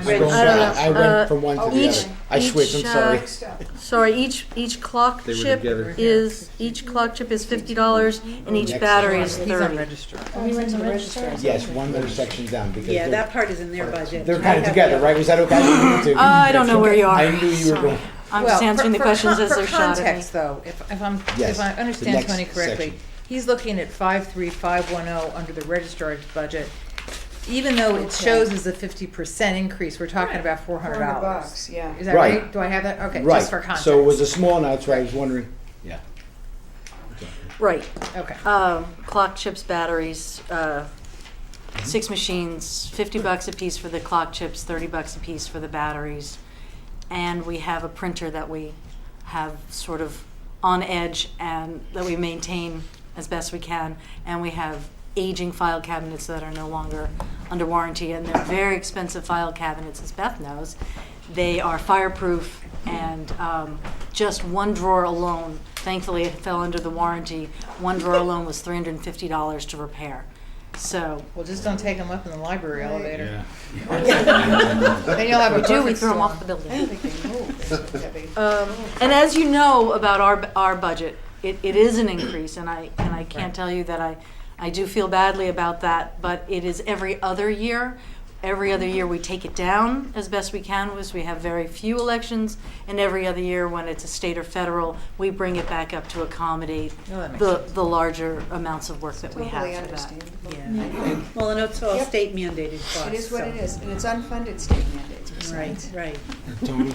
one to the other. I switched, I'm sorry. Each clock They were chip together. is $50 and each battery is He's on $30. register. Are we went to the registrars? Yes, one more section down because Yeah, they're- that part is in their budget. they're kind of together, right? Was that okay? I don't know where you are. I knew you were going. I'm Well, just answering the questions as they're For shot at me. context, though, if Yes, I the understand next Tony correctly, section. he's looking at 53510 under the registrar's budget. Even though it shows as a 50% increase, we're talking about $400. yeah. Is that Right. right? Do I have that? Okay, Right, just for context. so it was a small amount, so I was wondering, yeah. Right. Okay. Clock chips, batteries, 6 machines, $50 a piece for the clock chips, $30 a piece for the batteries. And we have a printer that we have sort of on edge and that we maintain as best we can. And we have aging file cabinets that are no longer under warranty, and they're very expensive file cabinets, as Beth knows. They are fireproof, and just one drawer alone, thankfully it fell under the warranty, one drawer alone was $350 to repair. So, Well, just don't take them up in the library elevator. Yeah. Then you'll have a we do, we perfect throw them storm. off the building. And as you know about our budget, it is an increase, and I can't tell you that I do feel badly about that, but it is every other year. Every other year we take it down as best we can, because we have very few elections, and every other year when it's a state or federal, we bring it back up to accommodate Oh, that makes sense. the larger amounts of work that we have Totally for that. understandable. Yeah. Well, and it's all Yep. state mandated costs. It is what so- it is, and it's unfunded state mandates. Right, right. Tony,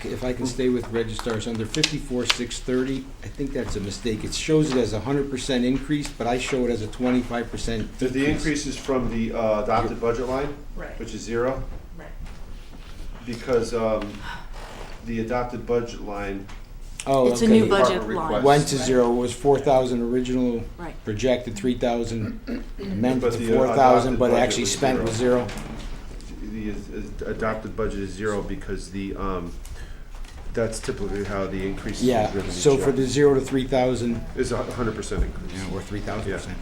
if I can stay with registrars, under 54,630, I think that's a mistake. It shows it as a 100% increase, but I show it as a 25% decrease. The increase is from the adopted budget line, Right. which is 0, Right. because the adopted budget line Oh, It's a new okay. budget Department line. request. Went to 0, it was 4,000 original, Right. projected 3,000, amended But to the 4,000, adopted but budget actually was spent was 0. The adopted budget is 0 because that's typically how the increase is Yeah, driven each so year. for the 0 to 3,000, Is a 100% increase. or 3,000%.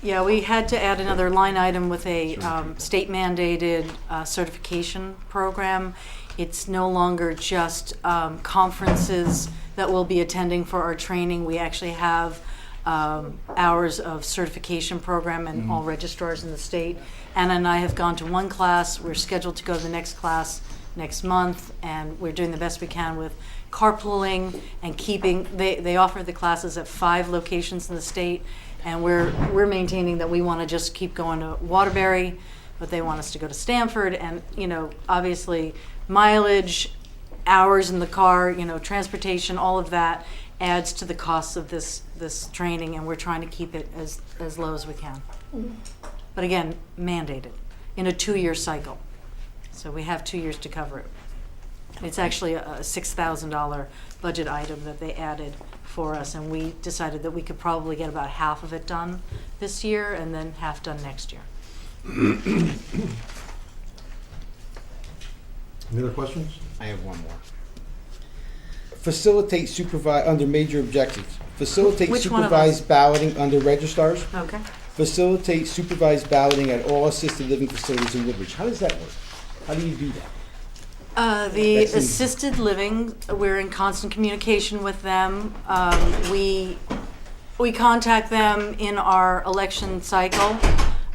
Yeah, we had to add another line item with a state mandated certification program. It's no longer just conferences that we'll be attending for our training. We actually have hours of certification program and all registrars in the state. Anna and I have gone to one class. We're scheduled to go to the next class next month, and we're doing the best we can with carpooling and keeping, they offer the classes at 5 locations in the state, and we're maintaining that we want to just keep going to Waterbury, but they want us to go to Stamford, and, you know, obviously mileage, hours in the car, you know, transportation, all of that adds to the costs of this training, and we're trying to keep it as low as we can. But again, mandated in a 2-year cycle. So we have 2 years to cover it. It's actually a $6,000 budget item that they added for us, and we decided that we could probably get about half of it done this year and then half done next year. Any other questions? I have one more. Facilitate supervise, under major objectives. Facilitate Which one of supervised balloting under registrars. Okay. Facilitate supervised balloting at all assisted living facilities in Woodbridge. How does that work? How do you do that? The That seems- assisted living, we're in constant communication with them. We contact them in our election cycle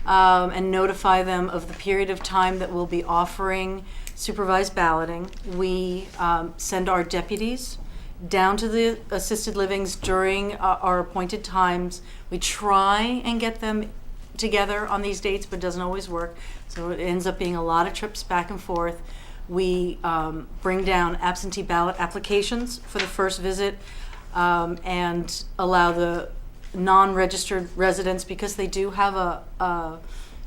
and notify them of the period of time that we'll be offering supervised balloting. We send our deputies down to the assisted livings during our appointed times. We try and get them together on these dates, but it doesn't always work. So it ends up being a lot of trips back and forth. We bring down absentee ballot applications for the first visit and allow the non-registered residents, because they do have a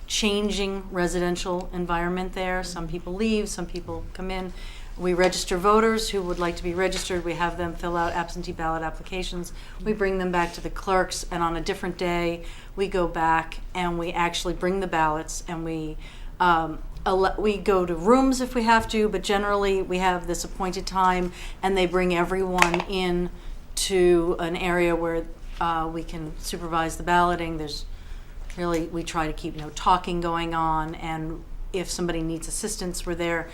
changing residential environment there. Some people leave, some people come in. We register voters who would like to be registered. We have them fill out absentee ballot applications. We bring them back to the clerks, and on a different day, we go back and we actually bring the ballots, and we go to rooms if we have to, but generally we have this appointed time, and they bring everyone in to an area where we can supervise the balloting. There's really, we try to keep talking going on, and if somebody needs assistance, we're there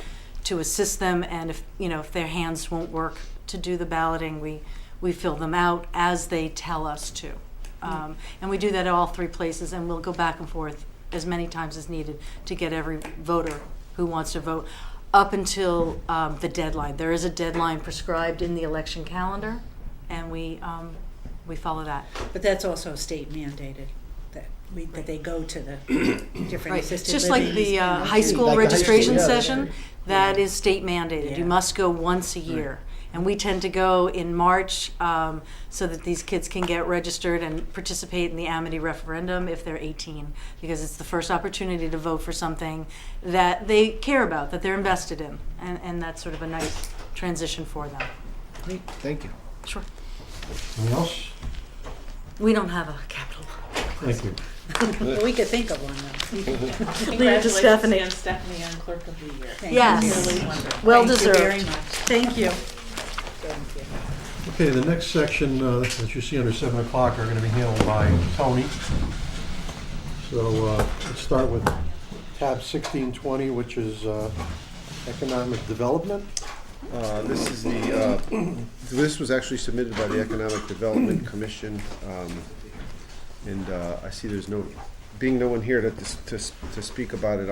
to assist them, and if their hands won't work to do the balloting, we fill them out as they tell us to. And we do that at all 3 places, and we'll go back and forth as many times as needed to get every voter who wants to vote up until the deadline. There is a deadline prescribed in the election calendar, and we follow that. But that's also state mandated, that they go to the different Right. assisted It's just like livings the and- high school Like the high registration school, yeah. session, that is state mandated. You Yeah. must go once a year. And we tend to go in March so that these kids can get registered and participate in the Amity referendum if they're 18, because it's the first opportunity to vote for something that they care about, that they're invested in. And that's sort of a nice transition for them. Great, thank you. Sure. Anything else? We don't have a capital. Thank you. Well, we could think of one though. Leave it to Stephanie. Congratulations again, Stephanie, on Clerk of the Year. Thank Yes. you. Really wonderful. Well Thank deserved. you very much. Thank you. Thank you. Okay, the next section that you see under 7 o'clock are going to be handled by Tony. So let's start with tab 1620, which is economic development. This was actually submitted by the Economic Development Commission, and I see there's no one here to speak about it.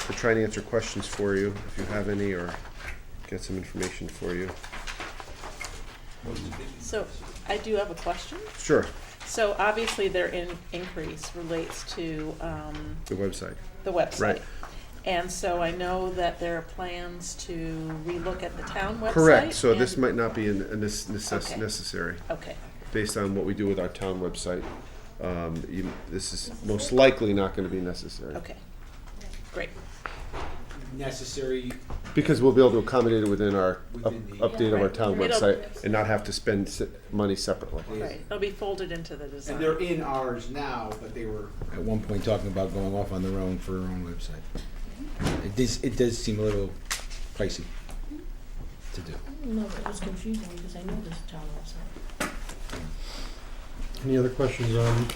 To try and answer questions for you, if you have any, or get some information for you. So I do have a question. Sure, So obviously their increase relates to the website. the website. Right. And so I know that there are plans to relook at the town website. Correct, so and- this might not be Okay. necessary, Okay, based on what we do with our town website. This is most likely not gonna be necessary. okay, great. Necessary. Because we'll be able to accommodate it within our Within the- update of our town It'll- website, and not have to spend money separately. Right, it'll be folded into the design. And they're in ours now, but they were at one point talking about going off on their own for their own website. It does seem a little pricey to do. No, it was confusing because I know this town website. Any other questions on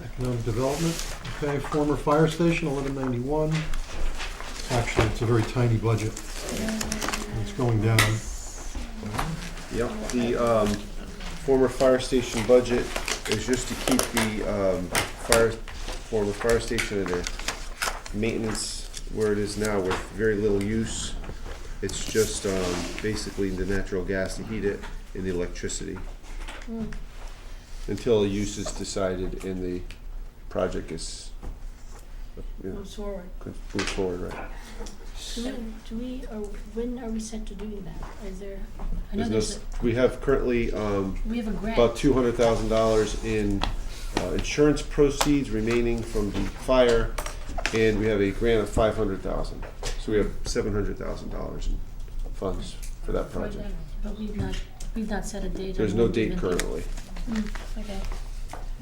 Economic Development, okay, former fire station, 1191. Actually, it's a very tiny budget. It's going down. Yep, the former fire station budget is just to keep the former fire station at a maintenance where it is now with very little use. It's just basically the natural gas to heat it and the electricity. Until a use is decided and the project is, Moves forward. moves forward, right? When are we set to doing that? Is there, I know There's there's no, we have currently we have a grant. about $200,000 in insurance proceeds remaining from the fire, and we have a grant of $500,000. So we have $700,000 in funds for that project. But we've not set a date. There's on no when date we're gonna do currently. it. Okay.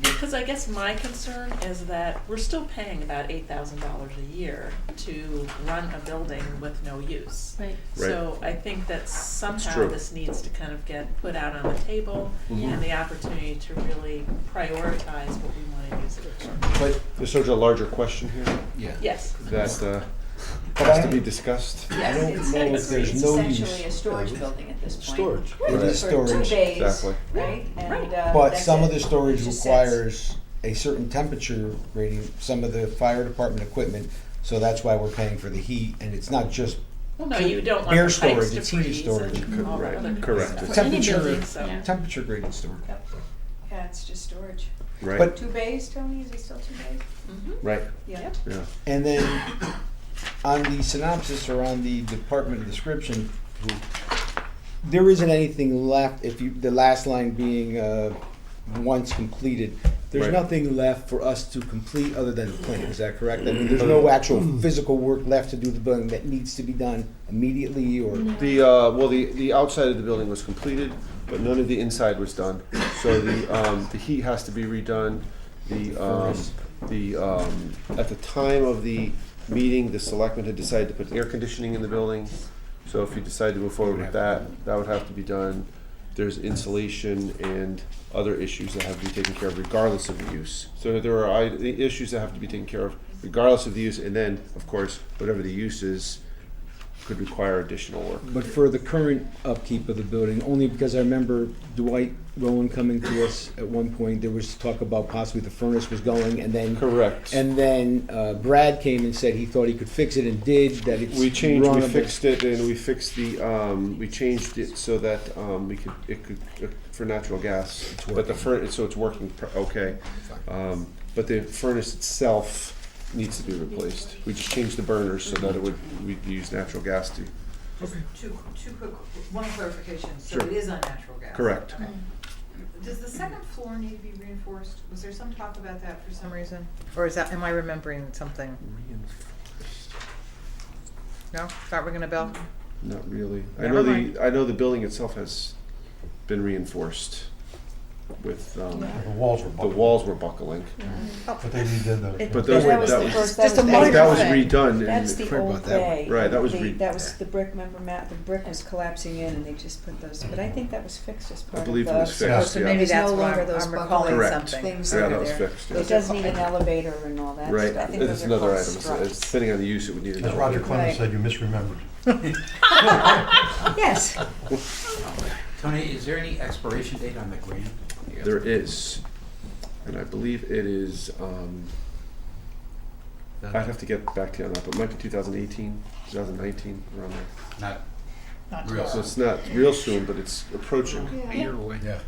Because I guess my concern is that we're still paying about $8,000 a year to run a building with no use. Right. So I think that somehow true. this needs to kind of get put out on the table and the opportunity to really prioritize what we want to use it for. But there's sort of a larger question here Yeah. Yes. that has to be discussed. I don't know if there's no use. Essentially a storage building at this point. Storage. It is For 2 storage, days, Exactly. right? And, but that's some it. of the storage It just sits. requires a certain temperature rating, some of the fire department equipment, so that's why we're paying for the heat, and it's not just Well, no, you don't want Bare the storage, pipes to it's heated freeze storage. and all that Right, other kind of correct. stuff. For any temperature, building, so. yeah. temperature graded storage. Yeah, it's just storage. Right, But 2 bays, Tony, is it still 2 bays? right, Yeah. yeah. And then on the synopsis or on the department description, there isn't anything left, if you, the last line being once completed, there's Right. nothing left for us to complete other than the plan, is that correct? I mean, there's no actual physical work left to do the building that needs to be done immediately or? The outside of the building was completed, but none of the inside was done. So the heat has to be redone. At the time of the meeting, the selectmen had decided to put air conditioning in the building. So if you decide to move forward with that, that would have to be done. There's insulation and other issues that have to be taken care of regardless of the use. So there are issues that have to be taken care of regardless of the use, and then, of course, whatever the use is, could require additional work. But for the current upkeep of the building, only because I remember Dwight Rowan coming to us at one point, there was talk about possibly the furnace was going, and then. Correct. And then Brad came and said he thought he could fix it and did, that it's We runnable. fixed it, and we fixed we changed it so that it could for natural gas. But so it's working okay. But the furnace itself needs to be replaced. We just changed the burners so that we'd use natural gas to. Two quick, one clarification, so Sure. it is on natural gas? Correct. Okay. Does the second floor need to be reinforced? Was there some talk about that for some reason? Or is that, am I remembering something? No, not ringing a bell? Not really. Never mind. I know the building itself has been reinforced with The walls were the buckled. walls were buckling. But they redid the. But those were that was Just a that minor was thing. redone. That's and the Sorry old about that one. bay. Right, that was That was the brick, remember Matt, the brick was collapsing in and they just put those, but I think that was fixed as part of the. believe it was fixed, Yeah. So yeah. maybe There's no that's why longer those I'm recalling Correct. something. Things Yeah, that that are was there. fixed. It does need an elevator and all that Right, stuff. I think that's those are another called item. So struts. depending on the use, it would need an As Roger elevator. Clemens Right. said, you misremembered. Yes. Tony, is there any expiration date on the grant? There is, and I believe it is. I'd have to get back to you on that, but it might be 2018, 2019, around there. Not real. So it's not real soon, but it's approaching. A year away. Yeah.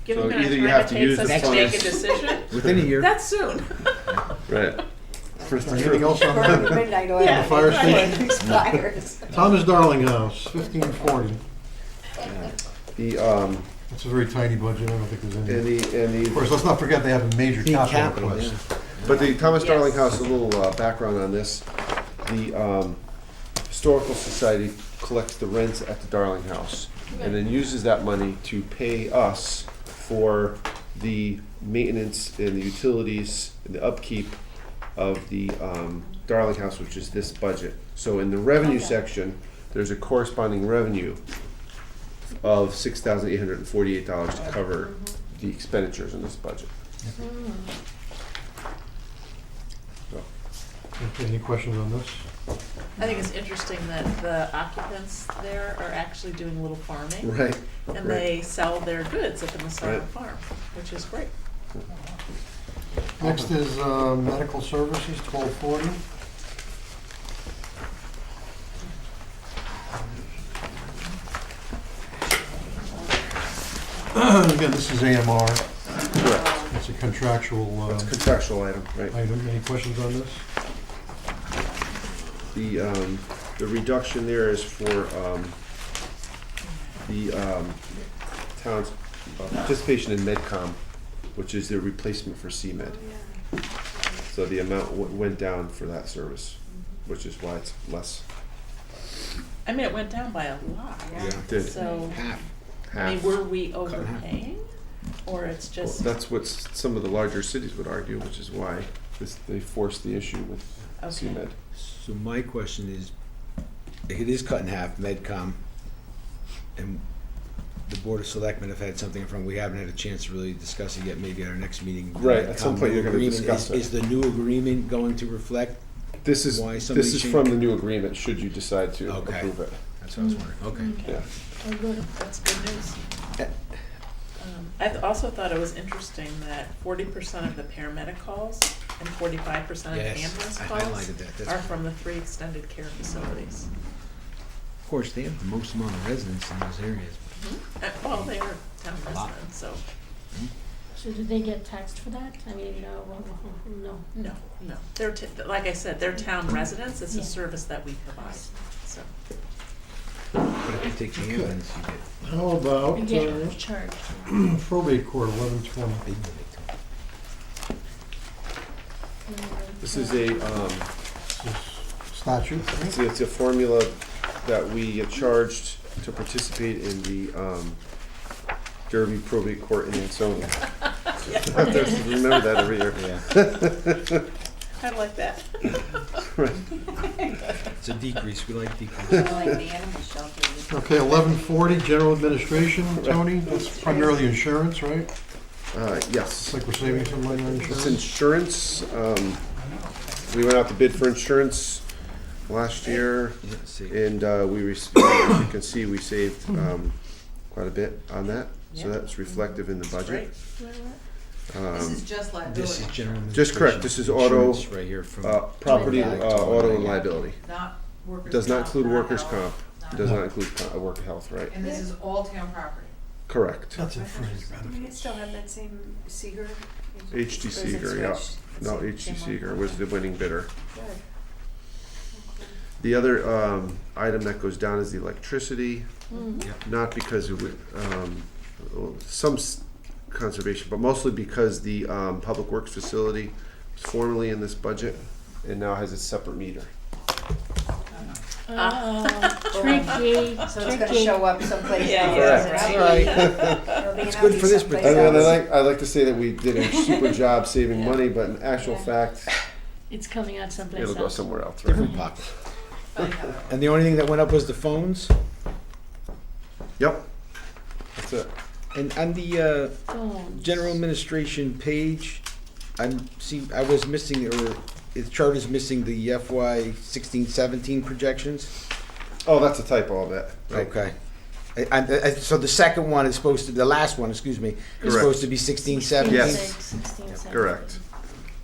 Given So the amount either of you time have it to takes use us the to make a funds- decision, Within a year. that's soon. Right. First, Anything else on Burn the midnight oil. Yeah, the fire right. station? Expires. Thomas Darling House, 1540. the It's a very tiny budget, I don't think there's any. and Of course, let's not forget they have a major The capital capital, request. But the Thomas Yes. Darling House, a little background on this. The Historical Society collects the rents at the Darling House and then uses that money to pay us for the maintenance and the utilities and the upkeep of the Darling House, which is this budget. So in the revenue section, there's a corresponding revenue of $6,848 to cover the expenditures in this budget. Okay, any questions on this? I think it's interesting that the occupants there are actually doing a little farming. Right. And right. they sell their goods at the Municipal Right. farm, which is great. Next is medical services, 1240. Again, this is AMR. Correct. It's a contractual It's a contractual item, right? item. Any questions on this? The reduction there is for the town's participation in MedCom, which is the replacement for CMed. So the amount went down for that service, which is why it's less. I mean, it went down by a lot. Yeah, it did. So, Half. I mean, Half. were we overpaying? Or it's Well, just, that's what some of the larger cities would argue, which is why they forced the issue with Okay. CMed. So my question is, it is cut in half, MedCom, and the Board of Selectmen have had something from, we haven't had a chance to really discuss it yet, maybe at our next meeting. The Right, at some MedCom point new you're gonna agreement. discuss it. Is the new agreement going to reflect? This is Why somebody this is changed- from the new agreement, should you decide to Okay. approve it. That's what I was wondering, okay. Yeah. oh, good, that's good news. Eh. I also thought it was interesting that 40% of the paramedic calls and 45% of the Yes, ambulance I calls highlighted that. That's- are from the 3 extended care facilities. Of course, they have the most amount of residents in those areas. Well, they are town A lot. residents, so, So do they get taxed for that? I mean, no. no. They're, like I said, they're town residents, it's a Yeah. service that we provide, so. But if you take the ambulance, you get. How about You get charged. probate court, 1120? big money. This is a Statute, it's a formula that we get charged to participate in the Derby Probate Court in Ansonia. I have to remember that every year. Yeah. I like that. Right. It's a decrease, we like decrease. Like the animal shelter. okay, 1140, general administration, Tony, that's primarily insurance, right? Yes. Looks like we're saving some money on It's insurance. insurance. We went out to bid for insurance last year, Yeah, see. and as you can see, we saved quite a bit on that. So Yeah. that's reflective in the budget. This is just liability. This is general administration. Just correct. This is auto, insurance right here from. property, Back to auto, and yeah. liability. Not workers' Does not comp, include workers' health, comp. not- Does not include work health, right? And this is all town property. Correct. That's a fringe Do we benefit. still have that same Seeger? HT Or is it Seeger, yeah. switched? No, It's HT same one? Seeger was the winning bidder. Good. The other item that goes down is the electricity, Yep. not because of some conservation, but mostly because the Public Works facility was formerly in this budget and now has its separate meter. Tricky, So it's gonna show up someplace. Yeah, else, yeah, isn't it? right. It'll be It's an good update for this someplace particular- else. I like to say that we did a super job saving money, but in actual fact, it's coming out someplace it'll go else. somewhere else, right? Different pocket. And the only thing that went up was the phones? Yep, that's it. And on the Phones. general administration page, I was missing, or the chart is missing the FY 16-17 projections. Oh, that's a typo of it. Right. Okay. So the second one is supposed to, the last one, excuse me, is Correct. supposed to be 16-17? Yes. 16, Correct.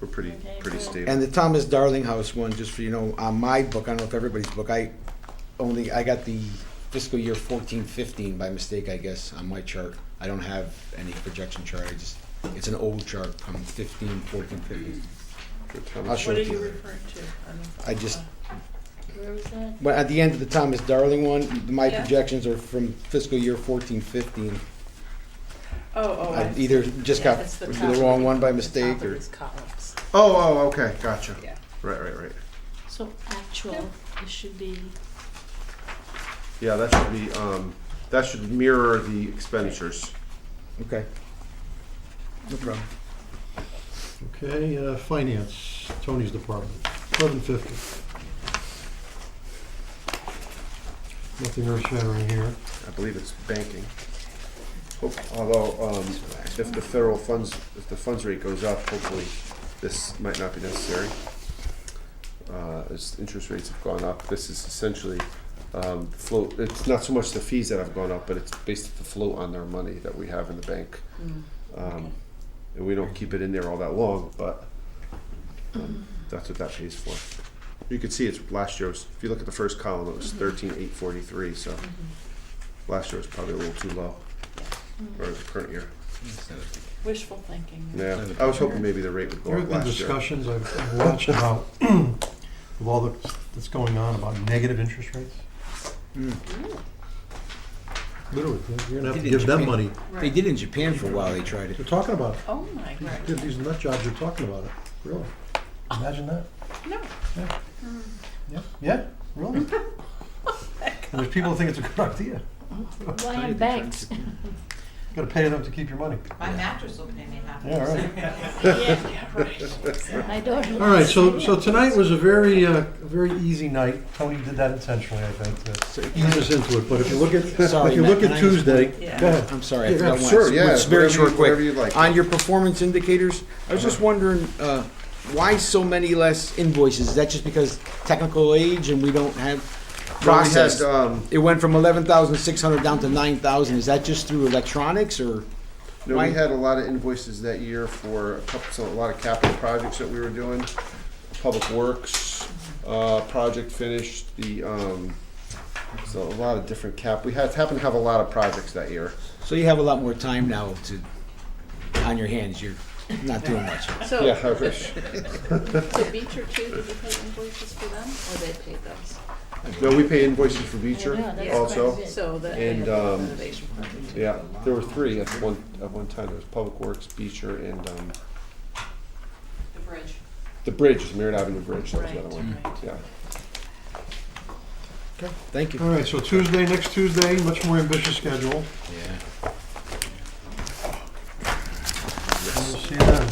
We're pretty Okay. stable. And the Thomas Darling House one, just for, on my book, I don't know if everybody's book, I got the fiscal year 14-15 by mistake, I guess, on my chart. I don't have any projection chart, it's an old chart from 15, 14, 15. I'll show What it are to you you. referring to? I just, Where was that? but at the end of the Thomas Darling one, my Yeah. projections are from fiscal year 14-15. Oh, I either just got it's the top of wrong the- one by the mistake, top of or, these columns. Oh, okay, gotcha. Yeah. Right. So actual, it should be, Yeah, that should mirror the expenditures. okay. No problem. Okay, finance, Tony's department, 1150. Nothing earth shattering here. I believe it's banking. Although, if the federal funds, if the funds rate goes up, hopefully this might not be necessary. as interest rates have gone up. This is essentially float. It's not so much the fees that have gone up, but it's based the float on their money that we have in the bank. And we don't keep it in there all that long, but that's what that pays for. You can see it's last year's. If you look at the first column, it was 13,843. So last year was probably a little too low, or the current year. Wishful thinking. Yeah, I was hoping maybe the rate would go There up have been last year. discussions I've watched about, of all that's going on about negative interest rates. Literally, you're gonna have to give them money. They did in Japan for a while, they tried it. They're talking about it. Oh my God. These nut jobs are talking about it, really. Imagine that. No. Yeah. Yeah, really. And there's people who think it's a good idea. Why on banks? Gotta pay them to keep your money. My mattress will pay me half. Yeah, right. Yeah, right. My daughter. All right, so tonight was a very easy night. Tony did that intentionally, I think, to ease us into it. But if you look at Sorry, if you Matt, look can at I Tuesday, Yeah. go ahead. I'm sorry, I Yeah, forgot one. sure, yeah, It's very whatever short, you- quick. whatever you'd like. On your performance indicators, I was just wondering, why so many less invoices? Is that just because technical age and we don't have process? It went from 11,600 down to 9,000. Is that just through electronics or? No, why- we had a lot of invoices that year for a lot of capital projects that we were doing. Public Works project finished. So a lot of different we happen to have a lot of projects that year. So you have a lot more time now on your hands. You're not doing much. So, Yeah, I wish. so Beecher too, did you pay invoices for them, or they paid those? No, we pay invoices for Beecher Yeah, that's also. quite a bit. So the And, renovation project. Yeah, there were three at one time. There was Public Works, Beecher, and The bridge. the bridge, Merritt Avenue Bridge. That was the Right, other one. right. Yeah. Okay, thank you. All right, so next Tuesday, much more ambitious schedule. Yeah. We'll see you then.